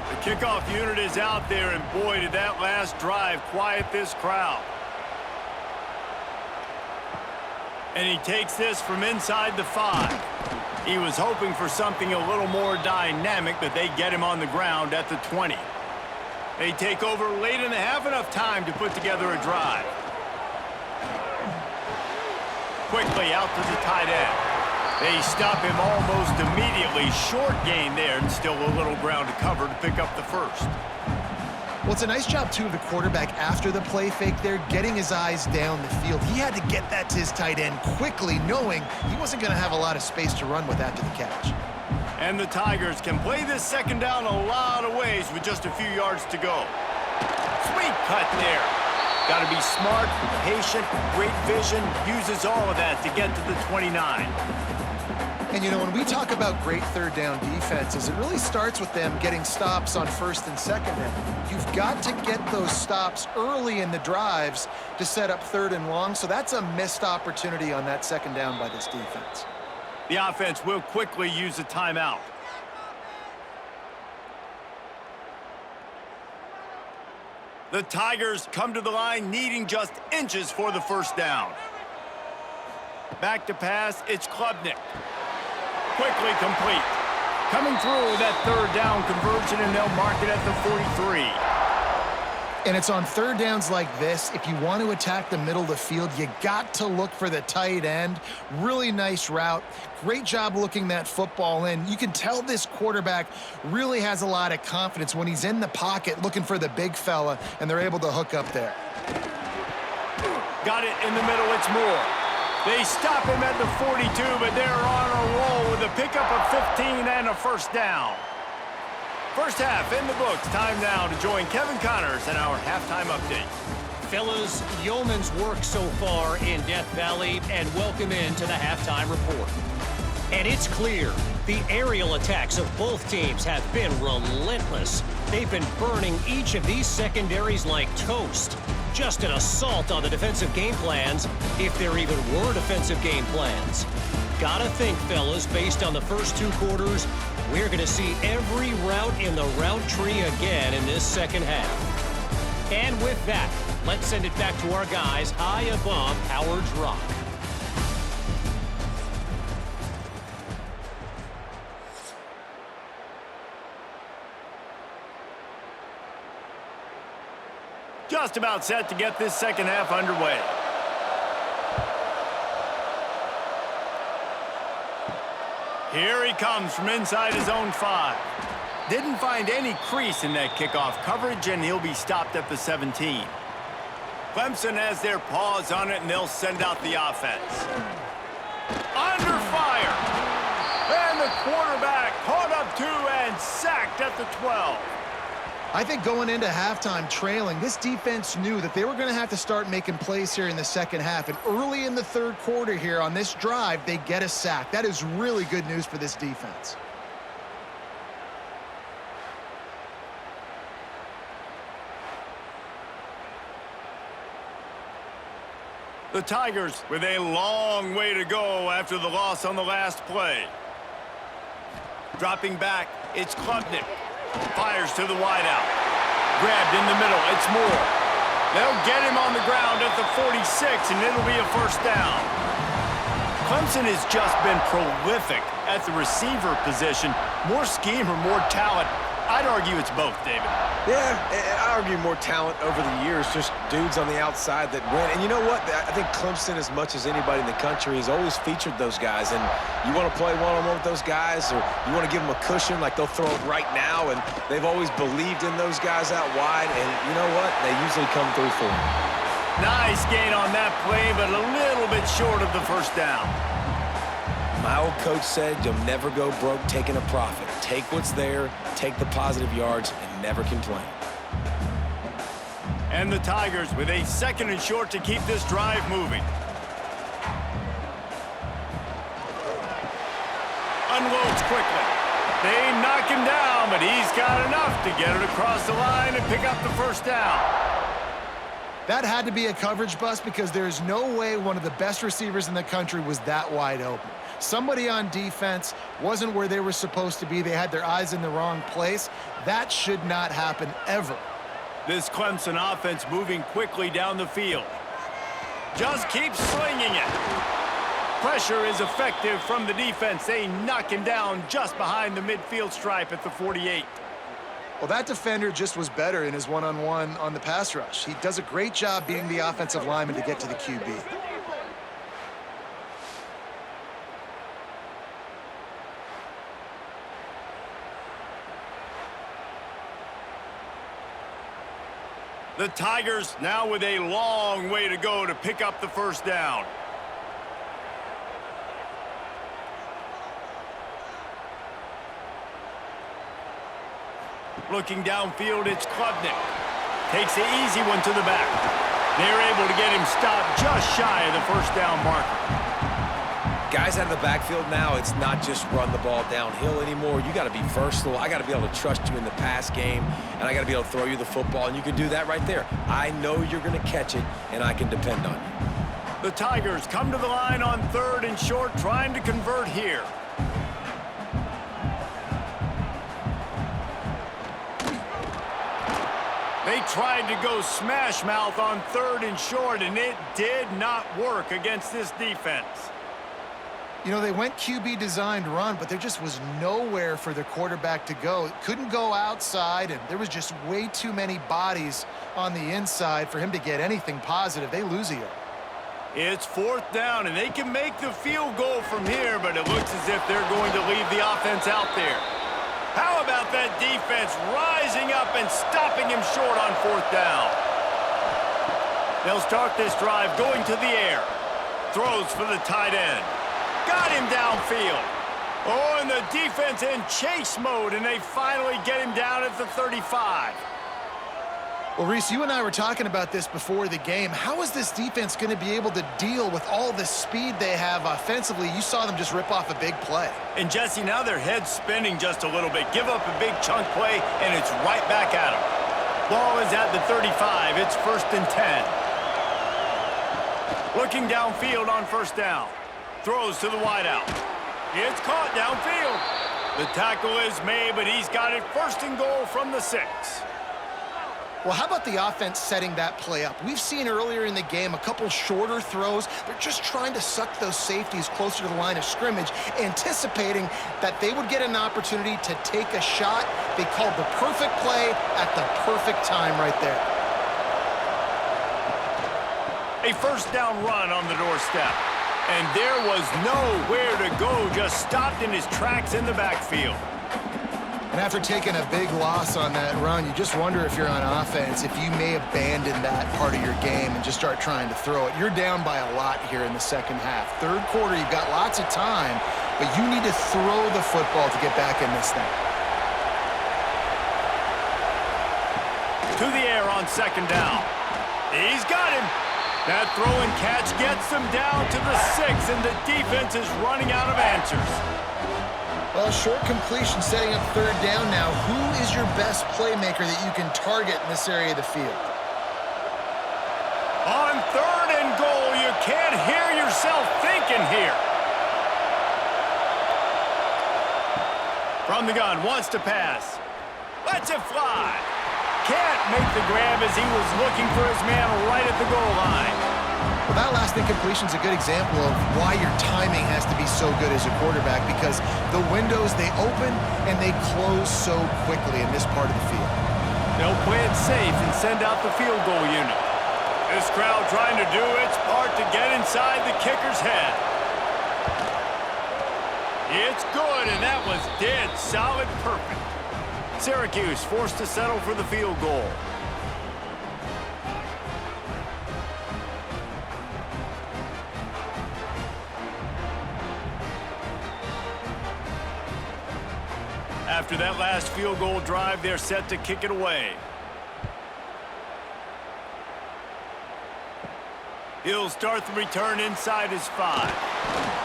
The kickoff unit is out there, and boy, did that last drive quiet this crowd. And he takes this from inside the 5. He was hoping for something a little more dynamic, but they get him on the ground at the 20. They take over late in the half, enough time to put together a drive. Quickly out to the tight end. They stop him almost immediately. Short gain there, and still a little ground to cover to pick up the first. Well, it's a nice job, too, of the quarterback after the play fake there, getting his eyes down the field. He had to get that to his tight end quickly, knowing he wasn't going to have a lot of space to run with after the catch. And the Tigers can play this second down a lot of ways with just a few yards to go. Sweet cut there. Got to be smart, patient, great vision, uses all of that to get to the 29. And, you know, when we talk about great third down defenses, it really starts with them getting stops on first and second down. You've got to get those stops early in the drives to set up third and long, so that's a missed opportunity on that second down by this defense. The offense will quickly use a timeout. The Tigers come to the line needing just inches for the first down. Back to pass, it's Klubnik. Quickly complete. Coming through that third down conversion, and they'll mark it at the 43. And it's on third downs like this, if you want to attack the middle of the field, you got to look for the tight end. Really nice route. Great job looking that football in. You can tell this quarterback really has a lot of confidence when he's in the pocket looking for the big fella, and they're able to hook up there. Got it in the middle, it's Moore. They stop him at the 42, but they're on a roll with a pickup of 15 and a first down. First half in the books. Time now to join Kevin Connors in our halftime update. Fellas, yeoman's work so far in Death Valley, and welcome into the halftime report. And it's clear, the aerial attacks of both teams have been relentless. They've been burning each of these secondaries like toast. Just an assault on the defensive game plans, if there even were defensive game plans. Gotta think, fellas, based on the first 2 quarters, we're going to see every route in the route tree again in this second half. And with that, let's send it back to our guys high above Howard's Rock. Just about set to get this second half underway. Here he comes from inside his own 5. Didn't find any crease in that kickoff coverage, and he'll be stopped at the 17. Clemson has their paws on it, and they'll send out the offense. Under fire! And the quarterback caught up 2 and sacked at the 12. I think going into halftime trailing, this defense knew that they were going to have to start making plays here in the second half. And early in the third quarter here on this drive, they get a sack. That is really good news for this defense. The Tigers with a long way to go after the loss on the last play. Dropping back, it's Klubnik. Fires to the wideout. Grabbed in the middle, it's Moore. They'll get him on the ground at the 46, and it'll be a first down. Clemson has just been prolific at the receiver position. More scheme or more talent? I'd argue it's both, David. Yeah, I argue more talent over the years, just dudes on the outside that win. And you know what? I think Clemson, as much as anybody in the country, has always featured those guys. And you want to play one-on-one with those guys, or you want to give them a cushion like they'll throw it right now, and they've always believed in those guys out wide. And you know what? They usually come through for them. Nice gain on that play, but a little bit short of the first down. My old coach said you'll never go broke taking a profit. Take what's there, take the positive yards, and never complain. And the Tigers with a second and short to keep this drive moving. A unloads quickly. They knock him down, but he's got enough to get it across the line and pick up the first down. That had to be a coverage bust because there's no way one of the best receivers in the country was that wide open. Somebody on defense wasn't where they were supposed to be. They had their eyes in the wrong place. That should not happen ever. This Clemson offense moving quickly down the field. Just keeps slinging it. Pressure is effective from the defense. They knock him down just behind the midfield stripe at the 48. Well, that defender just was better in his one-on-one on the pass rush. He does a great job being the offensive lineman to get to the QB. The Tigers now with a long way to go to pick up the first down. Looking downfield, it's Klubnik. Takes the easy one to the back. They're able to get him stopped just shy of the first down marker. Guys out of the backfield now, it's not just run the ball downhill anymore. You got to be versatile. I got to be able to trust you in the pass game, and I got to be able to throw you the football, and you can do that right there. I know you're going to catch it, and I can depend on you. The Tigers come to the line on 3rd and short, trying to convert here. They tried to go smash mouth on 3rd and short, and it did not work against this defense. You know, they went QB designed run, but there just was nowhere for the quarterback to go. Couldn't go outside, and there was just way too many bodies on the inside for him to get anything positive. They lose a yard. It's 4th down, and they can make the field goal from here, but it looks as if they're going to leave the offense out there. How about that defense rising up and stopping him short on 4th down? They'll start this drive going to the air. Throws for the tight end. Got him downfield. Oh, and the defense in chase mode, and they finally get him down at the 35. Well, Reese, you and I were talking about this before the game. How is this defense going to be able to deal with all the speed they have offensively? You saw them just rip off a big play. And, Jesse, now their head's spinning just a little bit. Give up a big chunk play, and it's right back at them. Ball is at the 35. It's 1st and 10. Looking downfield on 1st down. Throws to the wideout. It's caught downfield. The tackle is made, but he's got it 1st and goal from the 6. Well, how about the offense setting that play up? We've seen earlier in the game a couple shorter throws. They're just trying to suck those safeties closer to the line of scrimmage, anticipating that they would get an opportunity to take a shot. They called the perfect play at the perfect time right there. A 1st down run on the doorstep. And there was nowhere to go, just stopped in his tracks in the backfield. And after taking a big loss on that run, you just wonder if you're on offense, if you may abandon that part of your game and just start trying to throw it. You're down by a lot here in the 2nd half. 3rd quarter, you've got lots of time, but you need to throw the football to get back in this thing. To the air on 2nd down. He's got him. That throw and catch gets them down to the 6, and the defense is running out of answers. Well, short completion setting up 3rd down now. Who is your best playmaker that you can target in this area of the field? On 3rd and goal, you can't hear yourself thinking here. From the gun, wants to pass. Lets it fly. Can't make the grab as he was looking for his man right at the goal line. Well, that last incompletion is a good example of why your timing has to be so good as a quarterback, because the windows, they open and they close so quickly in this part of the field. They'll play it safe and send out the field goal unit. This crowd trying to do its part to get inside the kicker's head. It's good, and that was dead solid perfect. Syracuse forced to settle for the field goal. After that last field goal drive, they're set to kick it away. He'll start the return inside his 5.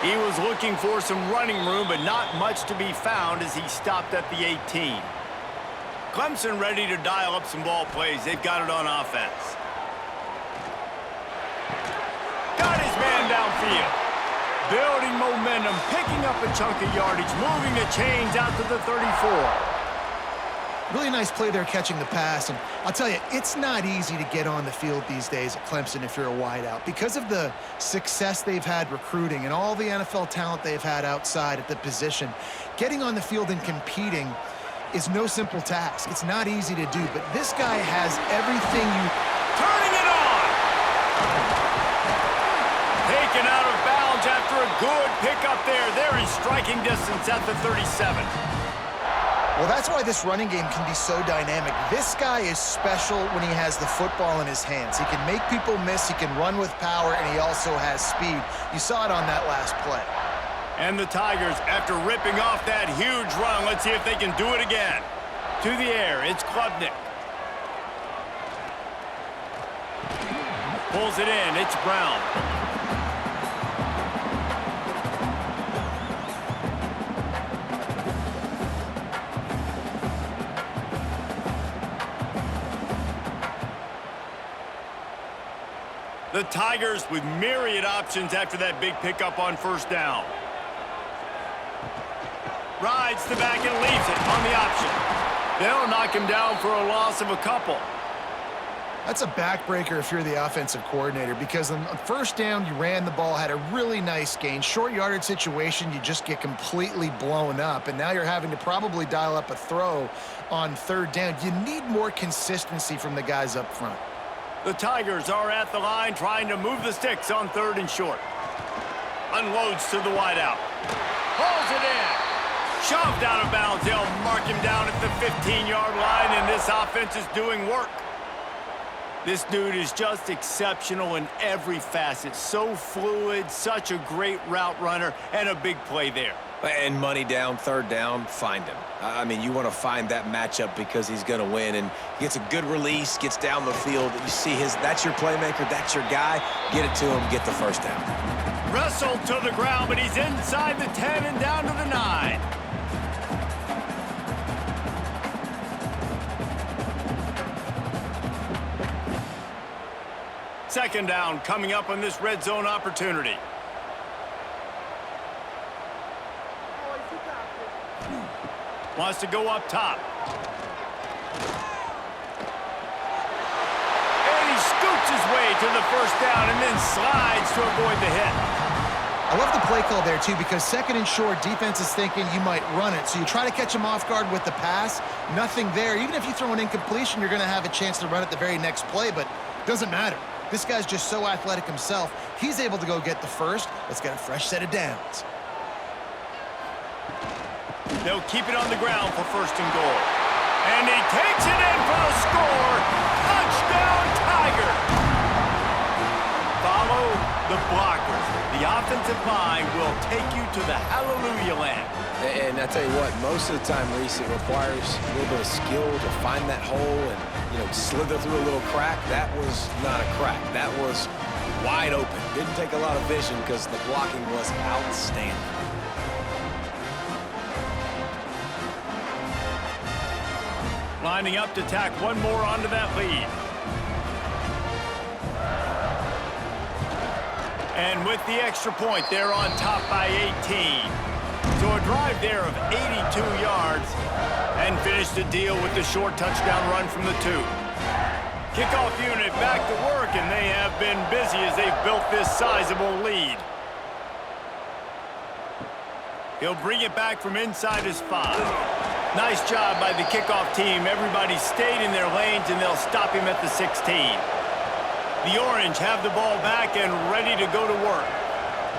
He was looking for some running room, but not much to be found as he stopped at the 18. Clemson ready to dial up some ball plays. They've got it on offense. Got his man downfield. Building momentum, picking up a chunk of yardage, moving the chains out to the 34. Really nice play there catching the pass, and I'll tell you, it's not easy to get on the field these days at Clemson if you're a wideout. Because of the success they've had recruiting and all the NFL talent they've had outside at the position, getting on the field and competing is no simple task. It's not easy to do, but this guy has everything you... Turning it on! Taken out of bounds after a good pickup there. They're in striking distance at the 37. Well, that's why this running game can be so dynamic. This guy is special when he has the football in his hands. He can make people miss, he can run with power, and he also has speed. You saw it on that last play. And the Tigers, after ripping off that huge run, let's see if they can do it again. To the air, it's Klubnik. Pulls it in, it's Brown. The Tigers with myriad options after that big pickup on first down. Rides the back and leaves it on the option. They'll knock him down for a loss of a couple. That's a backbreaker if you're the offensive coordinator, because on first down, you ran the ball, had a really nice gain. Short yardage situation, you just get completely blown up, and now you're having to probably dial up a throw on third down. You need more consistency from the guys up front. The Tigers are at the line trying to move the sticks on third and short. Unloads to the wideout. Pulls it in. Shoved out of bounds. They'll mark him down at the 15-yard line, and this offense is doing work. This dude is just exceptional in every facet. So fluid, such a great route runner, and a big play there. And money down, third down, find him. I mean, you want to find that matchup because he's going to win, and he gets a good release, gets down the field. You see that's your playmaker, that's your guy. Get it to him, get the first down. Wrestled to the ground, but he's inside the 10 and down to the 9. Second down coming up on this red zone opportunity. Wants to go up top. And he scoots his way to the first down and then slides to avoid the hit. I love the play call there, too, because second and short, defense is thinking you might run it. So you try to catch him off guard with the pass, nothing there. Even if you throw an incompletion, you're going to have a chance to run it the very next play, but it doesn't matter. This guy's just so athletic himself. He's able to go get the first. Let's get a fresh set of downs. They'll keep it on the ground for first and goal. And he takes it in for the score. Touchdown, Tiger. Follow the blockers. The offensive line will take you to the hallelujah land. And I tell you what, most of the time, Reese, it requires a little bit of skill to find that hole and, slither through a little crack. That was not a crack. That was wide open. Didn't take a lot of vision because the blocking was outstanding. Lining up to tack one more onto that lead. And with the extra point, they're on top by 18. So a drive there of 82 yards and finish the deal with the short touchdown run from the 2. Kickoff unit back to work, and they have been busy as they've built this sizable lead. He'll bring it back from inside his 5. Nice job by the kickoff team. Everybody stayed in their lanes, and they'll stop him at the 16. The Orange have the ball back and ready to go to work.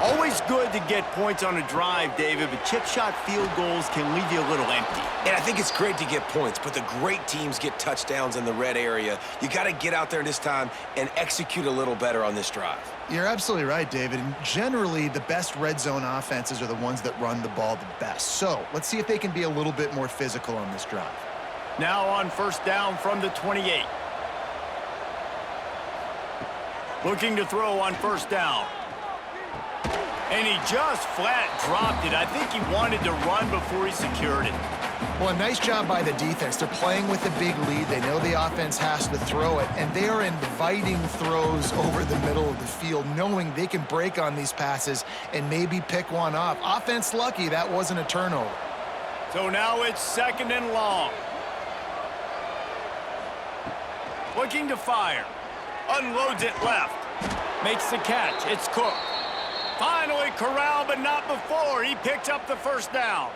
Always good to get points on a drive, David, but chip shot field goals can leave you a little empty. And I think it's great to get points, but the great teams get touchdowns in the red area. You got to get out there this time and execute a little better on this drive. You're absolutely right, David. And generally, the best red zone offenses are the ones that run the ball the best. So let's see if they can be a little bit more physical on this drive. Now on first down from the 28. Looking to throw on first down. And he just flat dropped it. I think he wanted to run before he secured it. Well, a nice job by the defense. They're playing with a big lead. They know the offense has to throw it, and they are inviting throws over the middle of the field, knowing they can break on these passes and maybe pick one off. Offense lucky that wasn't a turnover. So now it's 2nd and long. Looking to fire. Unloads it left. Makes the catch. It's Cook. Finally corralled, but not before. He picks up the first down.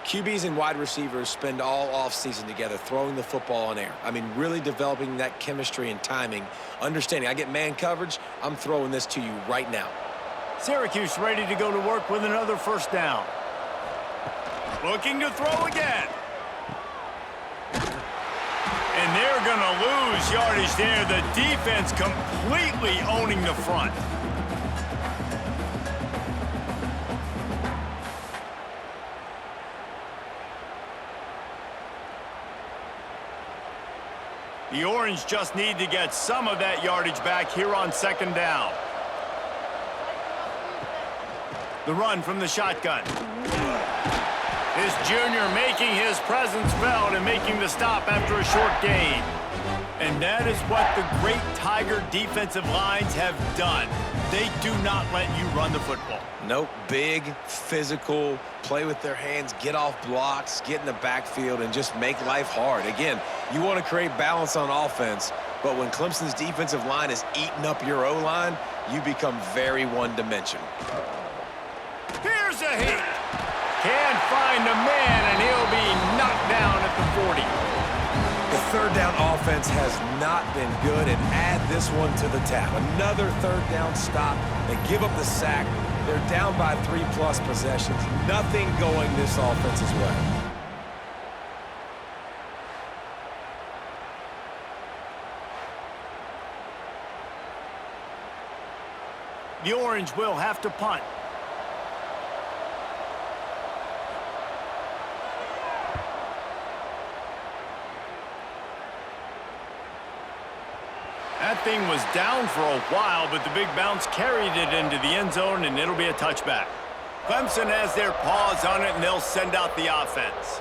QBs and wide receivers spend all offseason together throwing the football in air. I mean, really developing that chemistry and timing. Understanding, I get man coverage, I'm throwing this to you right now. Syracuse ready to go to work with another first down. Looking to throw again. And they're going to lose yardage there. The defense completely owning the front. The Orange just need to get some of that yardage back here on 2nd down. The run from the shotgun. This junior making his presence felt and making the stop after a short gain. And that is what the great Tiger defensive lines have done. They do not let you run the football. Nope, big, physical, play with their hands, get off blocks, get in the backfield, and just make life hard. Again, you want to create balance on offense, but when Clemson's defensive line is eating up your O-line, you become very one-dimensional. Here's a hit. Can't find a man, and he'll be knocked down at the 40. The 3rd down offense has not been good, and add this one to the tab. Another 3rd down stop. They give up the sack. They're down by 3+ possessions. Nothing going this offense's way. The Orange will have to punt. That thing was down for a while, but the big bounce carried it into the end zone, and it'll be a touchback. Clemson has their paws on it, and they'll send out the offense.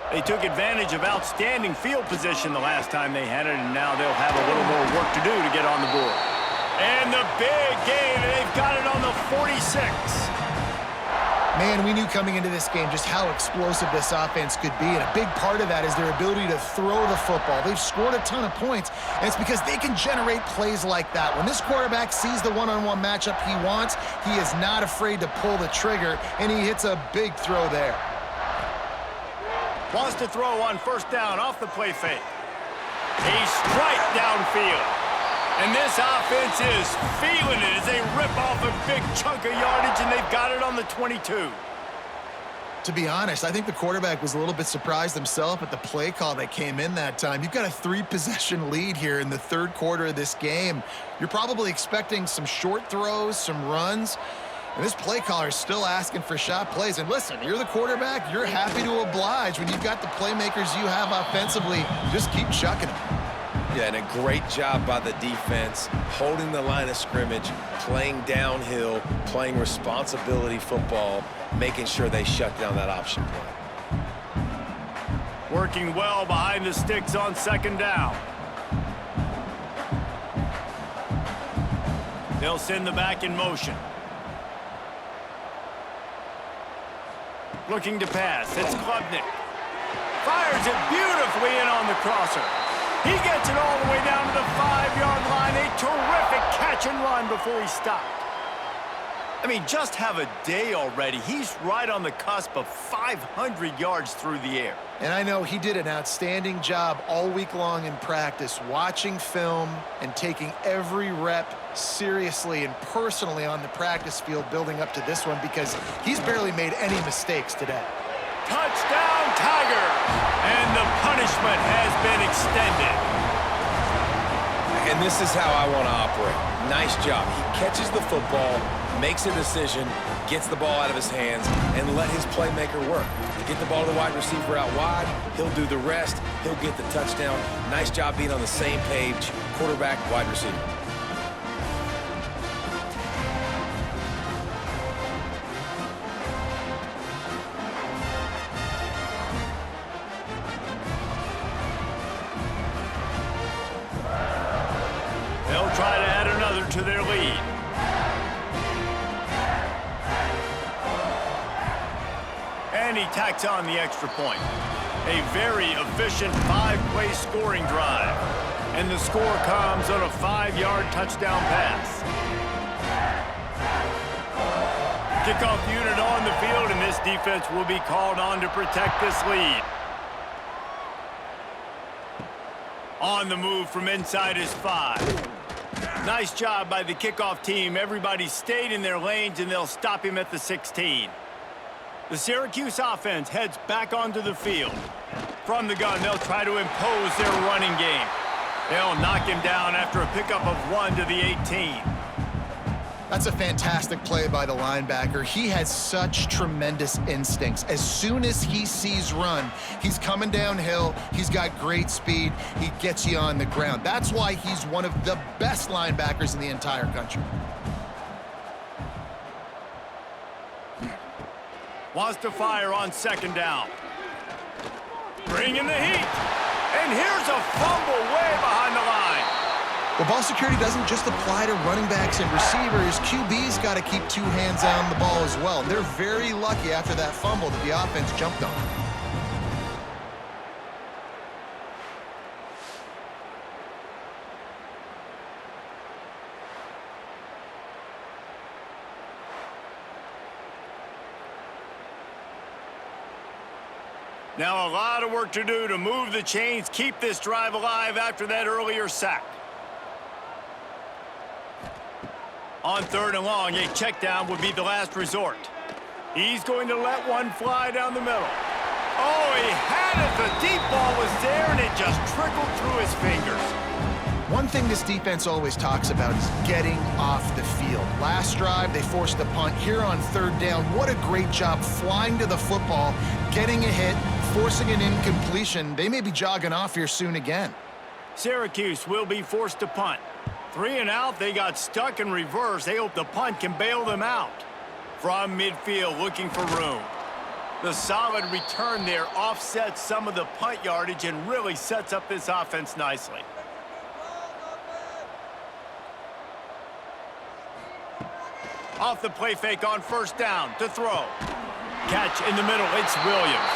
They took advantage of outstanding field position the last time they had it, and now they'll have a little more work to do to get on the board. And the big gain, they've got it on the 46. Man, we knew coming into this game just how explosive this offense could be, and a big part of that is their ability to throw the football. They've scored a ton of points, and it's because they can generate plays like that. When this quarterback sees the one-on-one matchup he wants, he is not afraid to pull the trigger, and he hits a big throw there. Wants to throw on 1st down off the play fake. A strike downfield. And this offense is feeling it as they rip off a big chunk of yardage, and they've got it on the 22. To be honest, I think the quarterback was a little bit surprised himself at the play call that came in that time. You've got a 3-possession lead here in the 3rd quarter of this game. You're probably expecting some short throws, some runs, and this play caller is still asking for shot plays. And listen, you're the quarterback. You're happy to oblige. When you've got the playmakers you have offensively, just keep chucking them. Yeah, and a great job by the defense, holding the line of scrimmage, playing downhill, playing responsibility football, making sure they shut down that option play. Working well behind the sticks on 2nd down. They'll send the back in motion. Looking to pass. It's Klubnik. Fires it beautifully in on the crosser. He gets it all the way down to the 5-yard line. A terrific catch and run before he stopped. I mean, just have a day already. He's right on the cusp of 500 yards through the air. And I know he did an outstanding job all week long in practice, watching film and taking every rep seriously and personally on the practice field building up to this one, because he's barely made any mistakes today. Touchdown, Tigers! And the punishment has been extended. And this is how I want to operate. Nice job. He catches the football, makes a decision, gets the ball out of his hands, and let his playmaker work. To get the ball to the wide receiver out wide, he'll do the rest. He'll get the touchdown. Nice job being on the same page, quarterback, wide receiver. further to their lead. And he tacks on the extra point. A very efficient 5-play scoring drive. And the score comes on a 5-yard touchdown pass. Kickoff unit on the field, and this defense will be called on to protect this lead. On the move from inside his 5. Nice job by the kickoff team. Everybody stayed in their lanes, and they'll stop him at the 16. The Syracuse offense heads back onto the field. From the gun, they'll try to impose their running game. They'll knock him down after a pickup of 1 to the 18. That's a fantastic play by the linebacker. He has such tremendous instincts. As soon as he sees run, he's coming downhill. He's got great speed. He gets you on the ground. That's why he's one of the best linebackers in the entire country. Wants to fire on second down. Bringing the heat. And here's a fumble way behind the line. Well, ball security doesn't just apply to running backs and receivers. QB's got to keep 2 hands on the ball as well. They're very lucky after that fumble that the offense jumped on. Now a lot of work to do to move the chains, keep this drive alive after that earlier sack. On 3rd and long, a check down would be the last resort. He's going to let one fly down the middle. Oh, he had it. The deep ball was there, and it just trickled through his fingers. One thing this defense always talks about is getting off the field. Last drive, they forced a punt. Here on 3rd down, what a great job flying to the football, getting a hit, forcing an incompletion. They may be jogging off here soon again. Syracuse will be forced to punt. 3 and out, they got stuck in reverse. They hope the punt can bail them out. From midfield, looking for room. The solid return there offsets some of the punt yardage and really sets up this offense nicely. Off the play fake on 1st down to throw. Catch in the middle, it's Williams.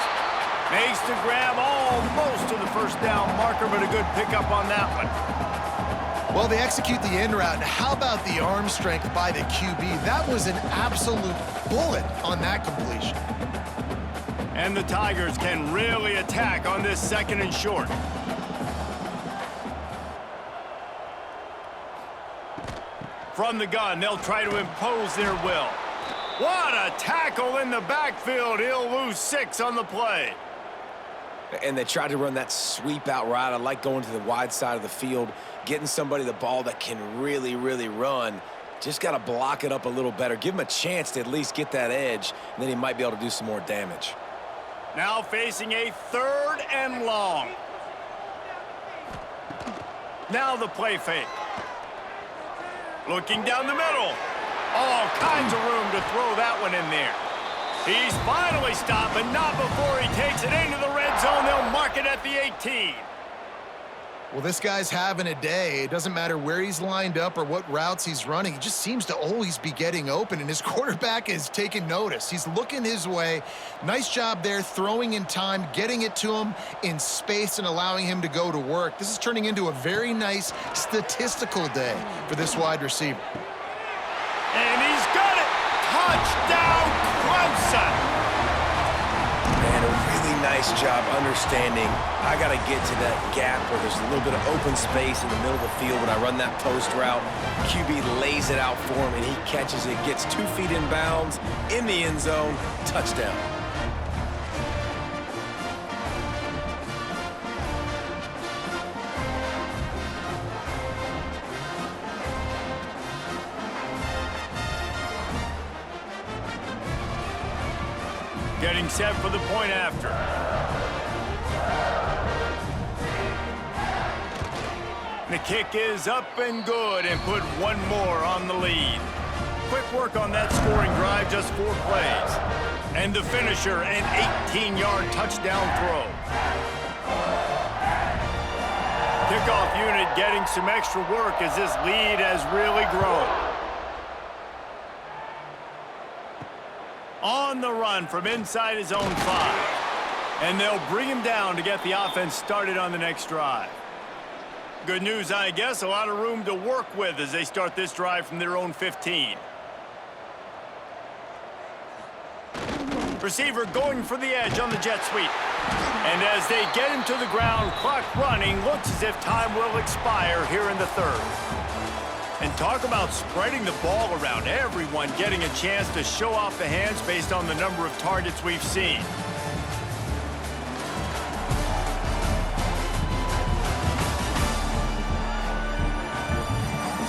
Makes the grab almost to the 1st down marker, but a good pickup on that one. Well, they execute the in route. How about the arm strength by the QB? That was an absolute bullet on that completion. And the Tigers can really attack on this 2nd and short. From the gun, they'll try to impose their will. What a tackle in the backfield. He'll lose 6 on the play. And they tried to run that sweep out right. I like going to the wide side of the field, getting somebody the ball that can really, really run. Just got to block it up a little better. Give him a chance to at least get that edge, and then he might be able to do some more damage. Now facing a 3rd and long. Now the play fake. Looking down the middle. All kinds of room to throw that one in there. He's finally stopped, but not before he takes it into the red zone. They'll mark it at the 18. Well, this guy's having a day. It doesn't matter where he's lined up or what routes he's running. He just seems to always be getting open, and his quarterback is taking notice. He's looking his way. Nice job there, throwing in time, getting it to him in space and allowing him to go to work. This is turning into a very nice statistical day for this wide receiver. And he's got it. Touchdown, Clemson. Man, a really nice job understanding I got to get to that gap where there's a little bit of open space in the middle of the field. When I run that post route, QB lays it out for him, and he catches it, gets 2 feet in bounds, in the end zone, touchdown. Getting set for the point after. The kick is up and good, and put 1 more on the lead. Quick work on that scoring drive, just 4 plays. And the finisher, an 18-yard touchdown throw. Kickoff unit getting some extra work as this lead has really grown. On the run from inside his own 5. And they'll bring him down to get the offense started on the next drive. Good news, I guess, a lot of room to work with as they start this drive from their own 15. Receiver going for the edge on the jet sweep. And as they get him to the ground, clock running, looks as if time will expire here in the 3rd. And talk about spreading the ball around, everyone getting a chance to show off the hands based on the number of targets we've seen.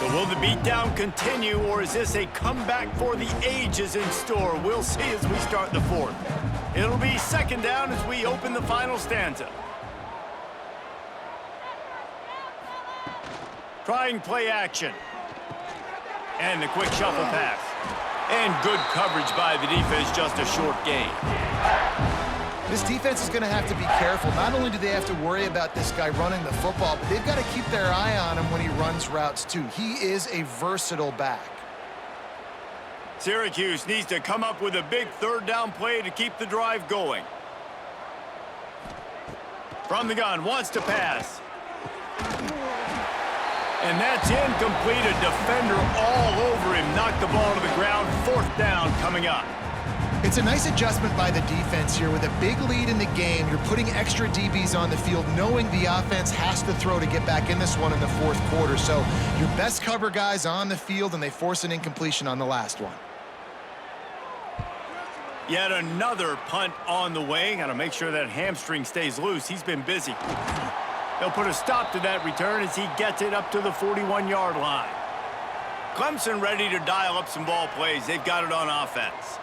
So will the beatdown continue, or is this a comeback for the ages in store? We'll see as we start the 4th. It'll be 2nd down as we open the final stanza. Trying play action. And the quick shuffle pass. And good coverage by the defense, just a short gain. This defense is going to have to be careful. Not only do they have to worry about this guy running the football, but they've got to keep their eye on him when he runs routes too. He is a versatile back. Syracuse needs to come up with a big 3rd down play to keep the drive going. From the gun, wants to pass. And that's incomplete. A defender all over him. Knocked the ball to the ground. 4th down coming up. It's a nice adjustment by the defense here. With a big lead in the game, you're putting extra DBs on the field, knowing the offense has to throw to get back in this one in the 4th quarter. So your best cover guys on the field, and they force an incompletion on the last one. Yet another punt on the way. Got to make sure that hamstring stays loose. He's been busy. They'll put a stop to that return as he gets it up to the 41-yard line. Clemson ready to dial up some ball plays. They've got it on offense.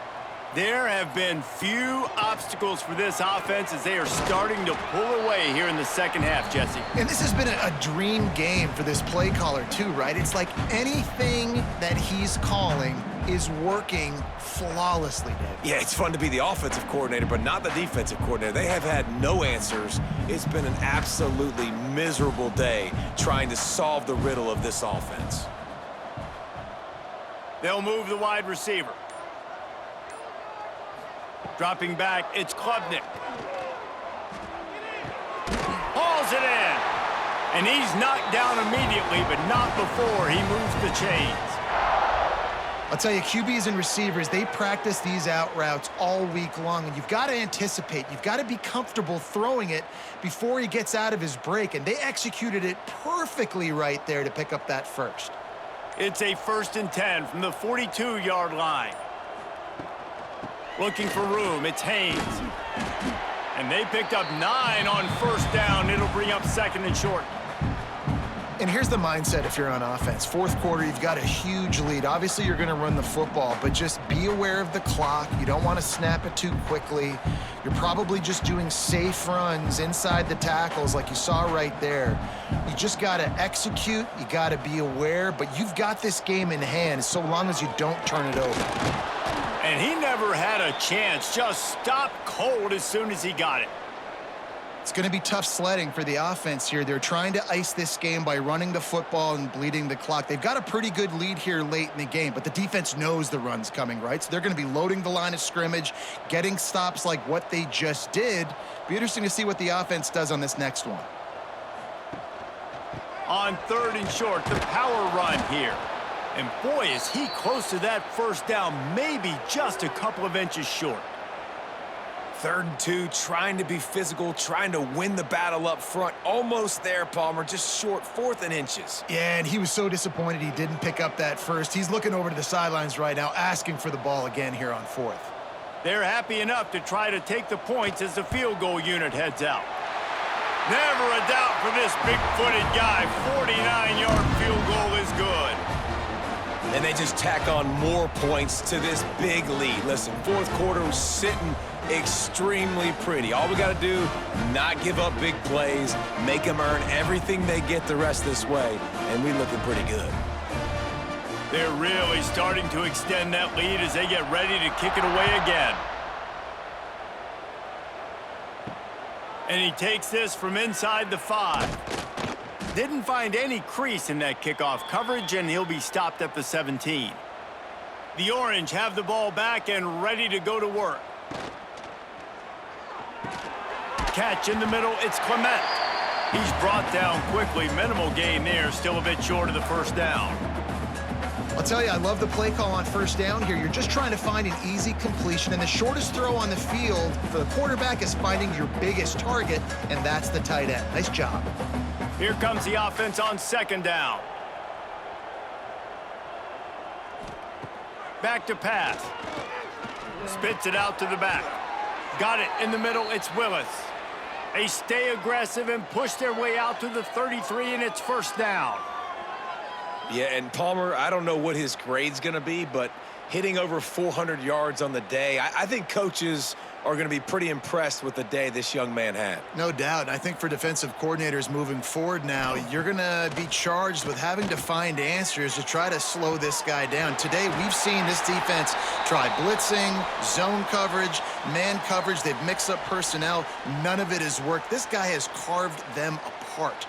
There have been few obstacles for this offense as they are starting to pull away here in the 2nd half, Jesse. And this has been a dream game for this play caller too, right? It's like anything that he's calling is working flawlessly, Dave. Yeah, it's fun to be the offensive coordinator, but not the defensive coordinator. They have had no answers. It's been an absolutely miserable day trying to solve the riddle of this offense. They'll move the wide receiver. Dropping back, it's Klubnik. Hauls it in. And he's knocked down immediately, but not before he moves the chains. I'll tell you, QBs and receivers, they practice these out routes all week long, and you've got to anticipate. You've got to be comfortable throwing it before he gets out of his break, and they executed it perfectly right there to pick up that first. It's a 1st and 10 from the 42-yard line. Looking for room, it's Haynes. And they picked up 9 on 1st down. It'll bring up 2nd and short. And here's the mindset if you're on offense. 4th quarter, you've got a huge lead. Obviously, you're going to run the football, but just be aware of the clock. You don't want to snap it too quickly. You're probably just doing safe runs inside the tackles like you saw right there. You just got to execute. You got to be aware, but you've got this game in hand so long as you don't turn it over. And he never had a chance. Just stopped cold as soon as he got it. It's going to be tough sledding for the offense here. They're trying to ice this game by running the football and bleeding the clock. They've got a pretty good lead here late in the game, but the defense knows the run's coming, right? So they're going to be loading the line of scrimmage, getting stops like what they just did. Be interesting to see what the offense does on this next one. On 3rd and short, the power run here. And boy, is he close to that 1st down, maybe just a couple of inches short. 3rd and 2, trying to be physical, trying to win the battle up front. Almost there, Palmer, just short, 4th and inches. Yeah, and he was so disappointed he didn't pick up that first. He's looking over to the sidelines right now, asking for the ball again here on 4th. They're happy enough to try to take the points as the field goal unit heads out. Never a doubt for this big-footed guy. 49-yard field goal is good. And they just tack on more points to this big lead. Listen, 4th quarter was sitting extremely pretty. All we got to do, not give up big plays, make them earn everything they get the rest this way, and we looking pretty good. They're really starting to extend that lead as they get ready to kick it away again. And he takes this from inside the 5. Didn't find any crease in that kickoff coverage, and he'll be stopped at the 17. The Orange have the ball back and ready to go to work. Catch in the middle, it's Clement. He's brought down quickly. Minimal gain there, still a bit short of the first down. I'll tell you, I love the play call on first down here. You're just trying to find an easy completion, and the shortest throw on the field for the quarterback is finding your biggest target, and that's the tight end. Nice job. Here comes the offense on second down. Back to pass. Spits it out to the back. Got it in the middle, it's Willis. They stay aggressive and push their way out to the 33, and it's first down. Yeah, and Palmer, I don't know what his grade's going to be, but hitting over 400 yards on the day, I think coaches are going to be pretty impressed with the day this young man had. No doubt. I think for defensive coordinators moving forward now, you're going to be charged with having to find answers to try to slow this guy down. Today, we've seen this defense try blitzing, zone coverage, man coverage. They've mixed up personnel. None of it has worked. This guy has carved them apart.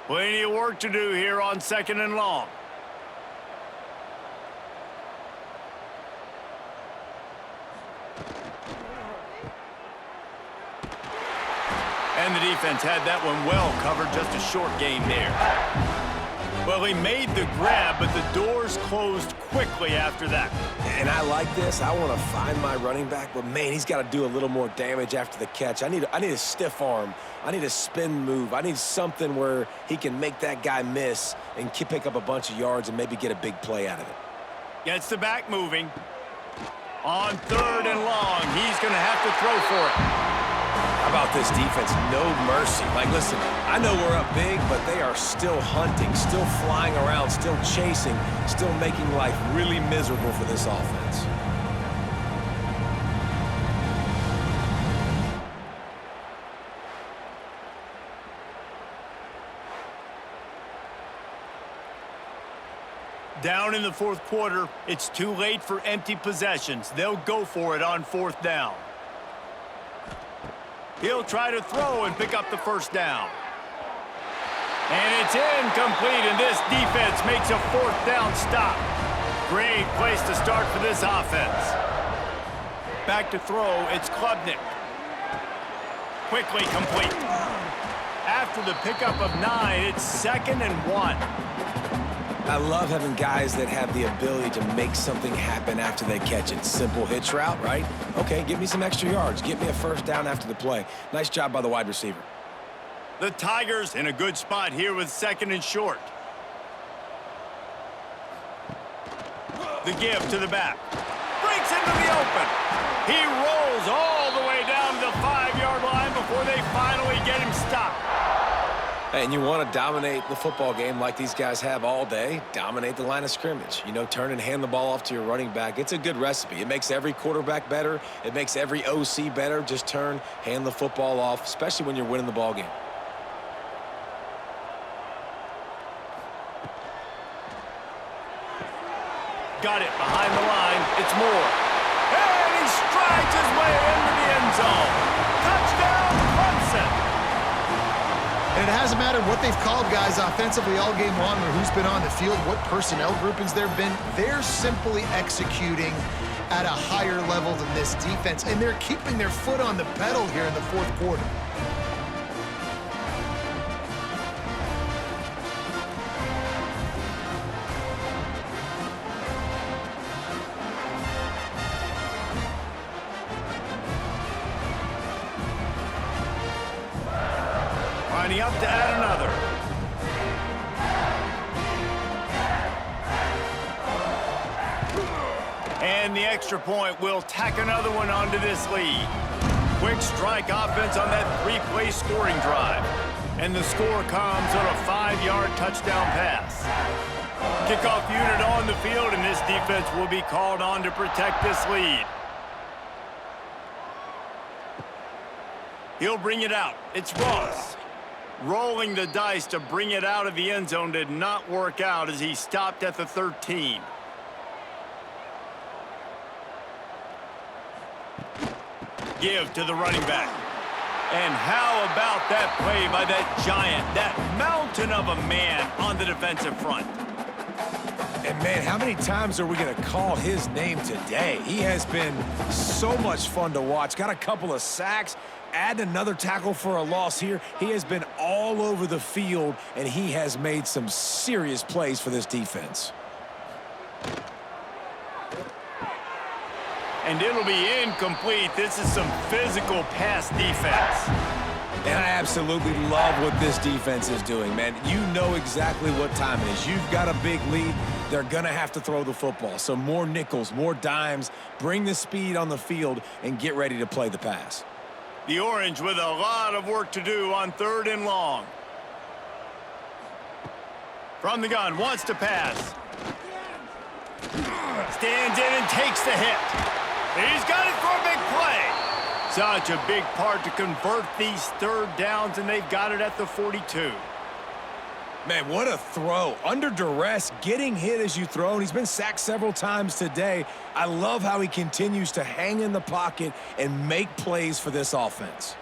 Plenty of work to do here on second and long. And the defense had that one well covered, just a short gain there. Well, he made the grab, but the doors closed quickly after that. And I like this. I want to find my running back, but, man, he's got to do a little more damage after the catch. I need a stiff arm. I need a spin move. I need something where he can make that guy miss and pick up a bunch of yards and maybe get a big play out of it. Gets the back moving. On third and long, he's going to have to throw for it. How about this defense? No mercy. Like, listen, I know we're up big, but they are still hunting, still flying around, still chasing, still making life really miserable for this offense. Down in the fourth quarter, it's too late for empty possessions. They'll go for it on fourth down. He'll try to throw and pick up the first down. And it's incomplete, and this defense makes a fourth down stop. Great place to start for this offense. Back to throw, it's Klubnik. Quickly complete. After the pickup of 9, it's 2nd and 1. I love having guys that have the ability to make something happen after they catch it. Simple hitch route, right? Okay, give me some extra yards. Get me a first down after the play. Nice job by the wide receiver. The Tigers in a good spot here with 2nd and short. The give to the back. Breaks into the open. He rolls all the way down to the 5-yard line before they finally get him stopped. And you want to dominate the football game like these guys have all day, dominate the line of scrimmage. You know, turn and hand the ball off to your running back. It's a good recipe. It makes every quarterback better. It makes every OC better. Just turn, hand the football off, especially when you're winning the ball game. Got it behind the line. It's Moore. And he strides his way into the end zone. Touchdown, Clemson. And it hasn't mattered what they've called guys offensively all game long or who's been on the field, what personnel groupings there have been. They're simply executing at a higher level than this defense, and they're keeping their foot on the pedal here in the fourth quarter. Lining up to add another. And the extra point will tack another one onto this lead. Quick strike offense on that 3-play scoring drive. And the score comes on a 5-yard touchdown pass. Kickoff unit on the field, and this defense will be called on to protect this lead. He'll bring it out. It's Ross. Rolling the dice to bring it out of the end zone did not work out as he stopped at the 13. give to the running back. And how about that play by that giant, that mountain of a man on the defensive front? And, man, how many times are we going to call his name today? He has been so much fun to watch. Got a couple of sacks. Add another tackle for a loss here. He has been all over the field, and he has made some serious plays for this defense. And it'll be incomplete. This is some physical pass defense. And I absolutely love what this defense is doing, man. You know exactly what time it is. You've got a big lead. They're going to have to throw the football. So more nickels, more dimes, bring the speed on the field, and get ready to play the pass. The Orange with a lot of work to do on 3rd and long. From the gun, wants to pass. Stands in and takes the hit. He's got it for a big play. Such a big part to convert these 3rd downs, and they've got it at the 42. Man, what a throw. Under duress, getting hit as you throw, and he's been sacked several times today. I love how he continues to hang in the pocket and make plays for this offense.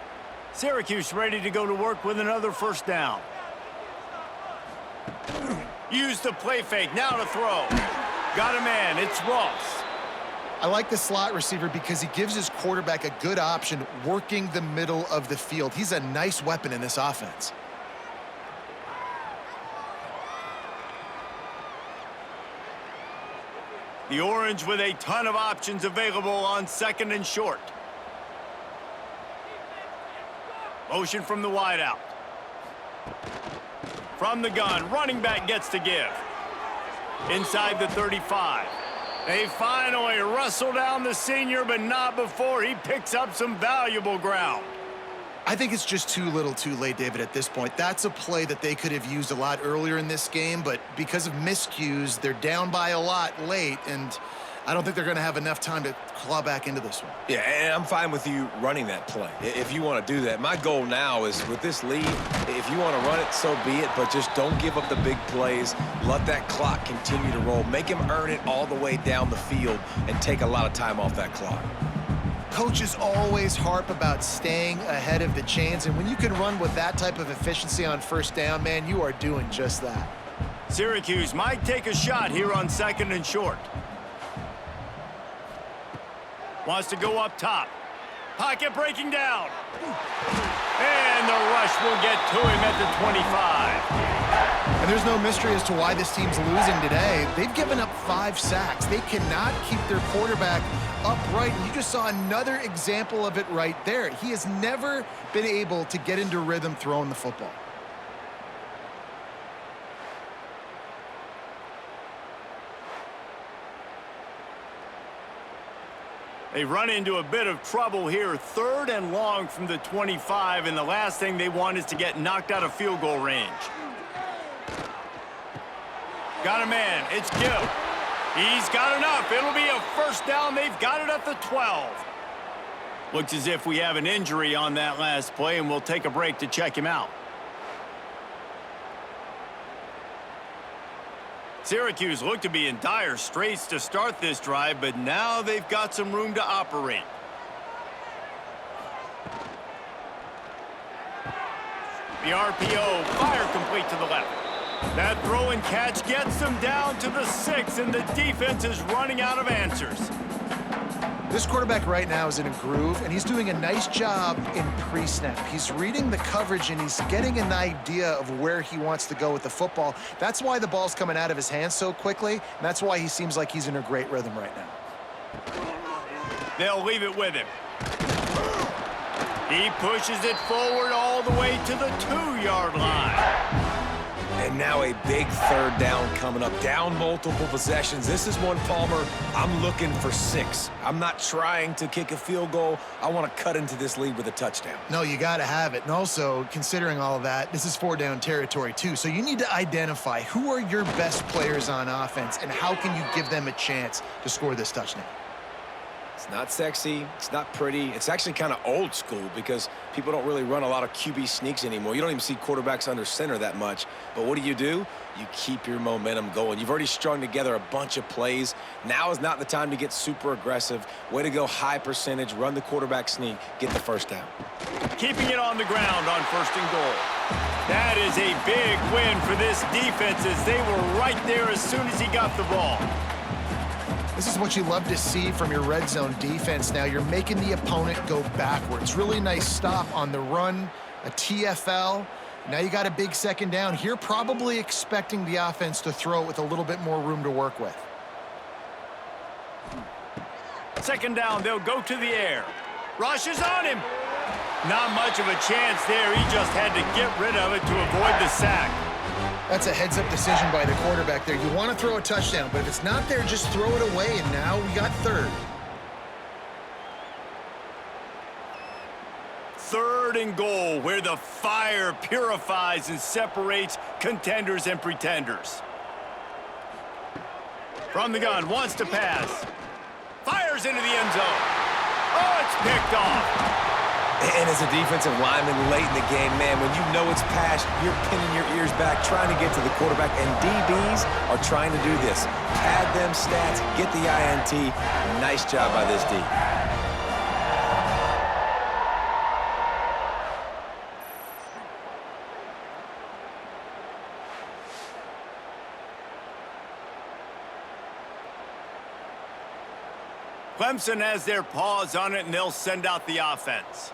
Syracuse ready to go to work with another 1st down. Use the play fake, now to throw. Got a man, it's Ross. I like the slot receiver because he gives his quarterback a good option working the middle of the field. He's a nice weapon in this offense. The Orange with a ton of options available on 2nd and short. Motion from the wideout. From the gun, running back gets to give. Inside the 35. They finally wrestle down the senior, but not before he picks up some valuable ground. I think it's just too little too late, David, at this point. That's a play that they could have used a lot earlier in this game, but because of miscues, they're down by a lot late, and I don't think they're going to have enough time to claw back into this one. Yeah, and I'm fine with you running that play if you want to do that. My goal now is with this lead, if you want to run it, so be it, but just don't give up the big plays. Let that clock continue to roll. Make him earn it all the way down the field and take a lot of time off that clock. Coaches always harp about staying ahead of the chains, and when you can run with that type of efficiency on 1st down, man, you are doing just that. Syracuse might take a shot here on 2nd and short. Wants to go up top. Pocket breaking down. And the rush will get to him at the 25. And there's no mystery as to why this team's losing today. They've given up 5 sacks. They cannot keep their quarterback upright. And you just saw another example of it right there. He has never been able to get into rhythm throwing the football. They run into a bit of trouble here. 3rd and long from the 25, and the last thing they want is to get knocked out of field goal range. Got a man. It's Gill. He's got enough. It'll be a 1st down. They've got it at the 12. Looks as if we have an injury on that last play, and we'll take a break to check him out. Syracuse looked to be in dire straits to start this drive, but now they've got some room to operate. The RPO, fire complete to the left. That throw and catch gets them down to the 6, and the defense is running out of answers. This quarterback right now is in a groove, and he's doing a nice job in pre-snap. He's reading the coverage, and he's getting an idea of where he wants to go with the football. That's why the ball's coming out of his hands so quickly, and that's why he seems like he's in a great rhythm right now. They'll leave it with him. He pushes it forward all the way to the 2-yard line. And now a big 3rd down coming up. Down multiple possessions. This is one, Palmer, I'm looking for 6. I'm not trying to kick a field goal. I want to cut into this lead with a touchdown. No, you got to have it. And also, considering all of that, this is 4-down territory too. So you need to identify who are your best players on offense and how can you give them a chance to score this touchdown. It's not sexy. It's not pretty. It's actually kind of old school because people don't really run a lot of QB sneaks anymore. You don't even see quarterbacks under center that much. But what do? You keep your momentum going. You've already strung together a bunch of plays. Now is not the time to get super aggressive. Way to go high percentage. Run the quarterback sneak. Get the first down. Keeping it on the ground on 1st and goal. That is a big win for this defense as they were right there as soon as he got the ball. This is what you love to see from your red zone defense now. You're making the opponent go backwards. Really nice stop on the run, a TFL. Now you got a big 2nd down here, probably expecting the offense to throw it with a little bit more room to work with. 2nd down, they'll go to the air. Rushes on him. Not much of a chance there. He just had to get rid of it to avoid the sack. That's a heads-up decision by the quarterback there. You want to throw a touchdown, but if it's not there, just throw it away, and now we got 3rd. 3rd and goal, where the fire purifies and separates contenders and pretenders. From the gun, wants to pass. Fires into the end zone. Oh, it's picked off. And as a defensive lineman late in the game, man, when you know it's passed, you're pinning your ears back, trying to get to the quarterback, and DBs are trying to do this. Pad them stats, get the INT. Nice job by this D. Clemson has their paws on it, and they'll send out the offense.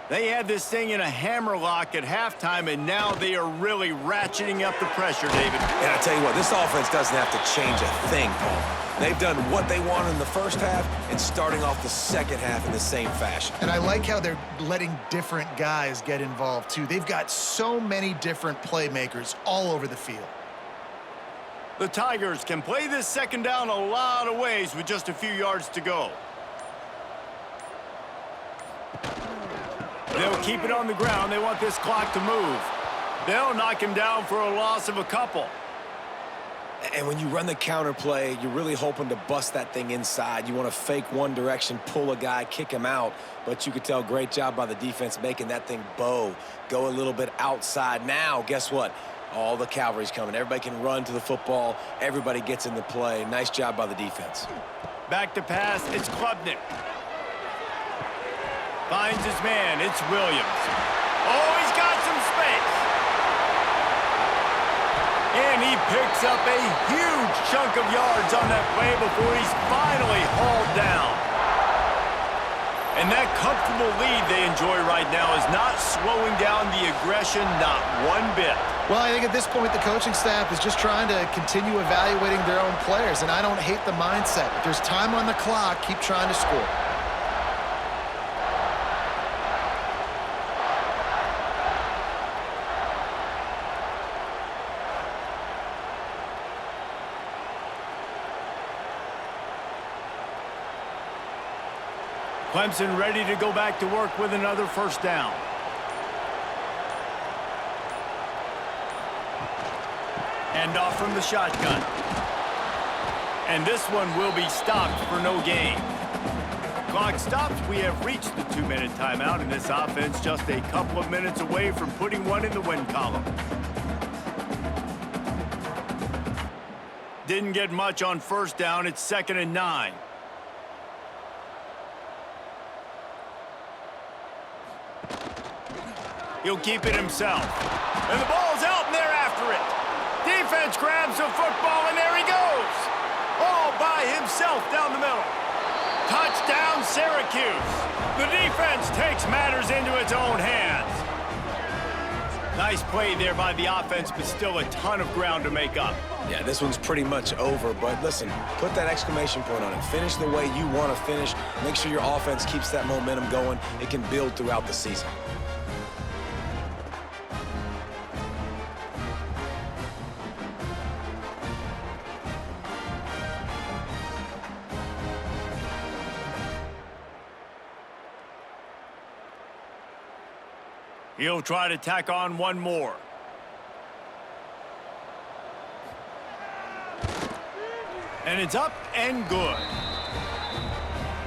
They had this thing in a hammerlock at halftime, and now they are really ratcheting up the pressure, David. And I tell you what, this offense doesn't have to change a thing, Paul. They've done what they wanted in the 1st half and starting off the 2nd half in the same fashion. And I like how they're letting different guys get involved, too. They've got so many different playmakers all over the field. The Tigers can play this 2nd down a lot of ways with just a few yards to go. They'll keep it on the ground. They want this clock to move. They'll knock him down for a loss of a couple. And when you run the counter play, you're really hoping to bust that thing inside. You want to fake one direction, pull a guy, kick him out. But you could tell, great job by the defense making that thing bow, go a little bit outside. Now, guess what? All the cavalry's coming. Everybody can run to the football. Everybody gets in the play. Nice job by the defense. Back to pass. It's Klubnik. Finds his man. It's Williams. Oh, he's got some space. And he picks up a huge chunk of yards on that play before he's finally hauled down. And that comfortable lead they enjoy right now is not slowing down the aggression, not one bit. Well, I think at this point, the coaching staff is just trying to continue evaluating their own players, and I don't hate the mindset. If there's time on the clock, keep trying to score. Clemson ready to go back to work with another 1st down. Hand off from the shotgun. And this one will be stopped for no gain. Clock stops. We have reached the 2-minute timeout, and this offense just a couple of minutes away from putting one in the win column. Didn't get much on 1st down. It's 2nd and 9. He'll keep it himself. And the ball's out, and they're after it. Defense grabs the football, and there he goes. All by himself down the middle. Touchdown, Syracuse. The defense takes matters into its own hands. Nice play there by the offense, but still a ton of ground to make up. Yeah, this one's pretty much over, but listen, put that exclamation point on it. Finish the way you want to finish. Make sure your offense keeps that momentum going. It can build throughout the season. He'll try to tack on one more. And it's up and good.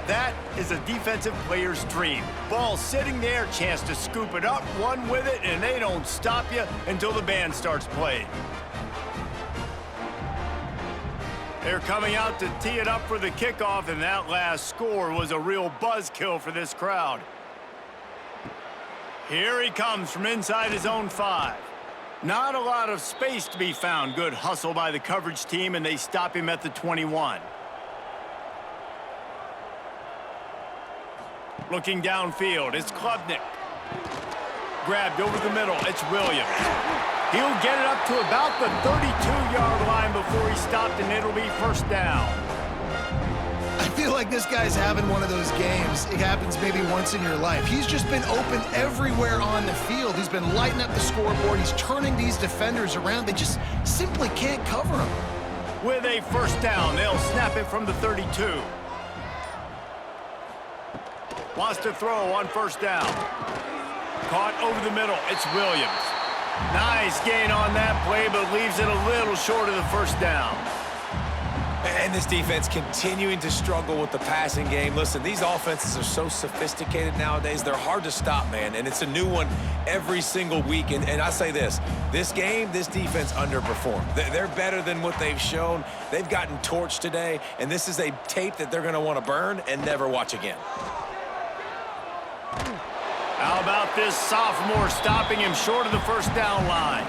That is a defensive player's dream. Ball sitting there, chance to scoop it up, run with it, and they don't stop you until the band starts playing. They're coming out to tee it up for the kickoff, and that last score was a real buzzkill for this crowd. Here he comes from inside his own 5. Not a lot of space to be found. Good hustle by the coverage team, and they stop him at the 21. Looking downfield, it's Klubnik. Grabbed over the middle, it's Williams. He'll get it up to about the 32-yard line before he's stopped, and it'll be first down. I feel like this guy's having one of those games. It happens maybe once in your life. He's just been open everywhere on the field. He's been lighting up the scoreboard. He's turning these defenders around. They just simply can't cover him. With a first down, they'll snap it from the 32. Wants to throw on first down. Caught over the middle. It's Williams. Nice gain on that play, but leaves it a little short of the first down. And this defense continuing to struggle with the passing game. Listen, these offenses are so sophisticated nowadays. They're hard to stop, man, and it's a new one every single week. And I say this game, this defense underperformed. They're better than what they've shown. They've gotten torched today, and this is a tape that they're going to want to burn and never watch again. How about this sophomore stopping him short of the first down line?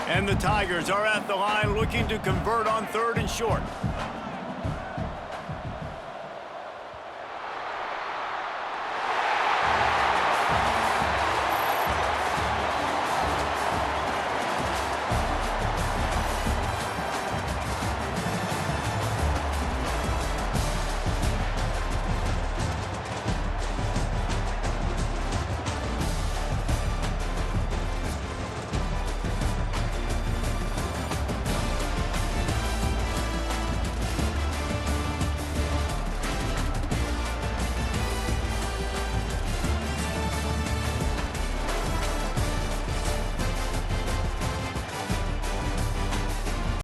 And the Tigers are at the line looking to convert on 3rd and short.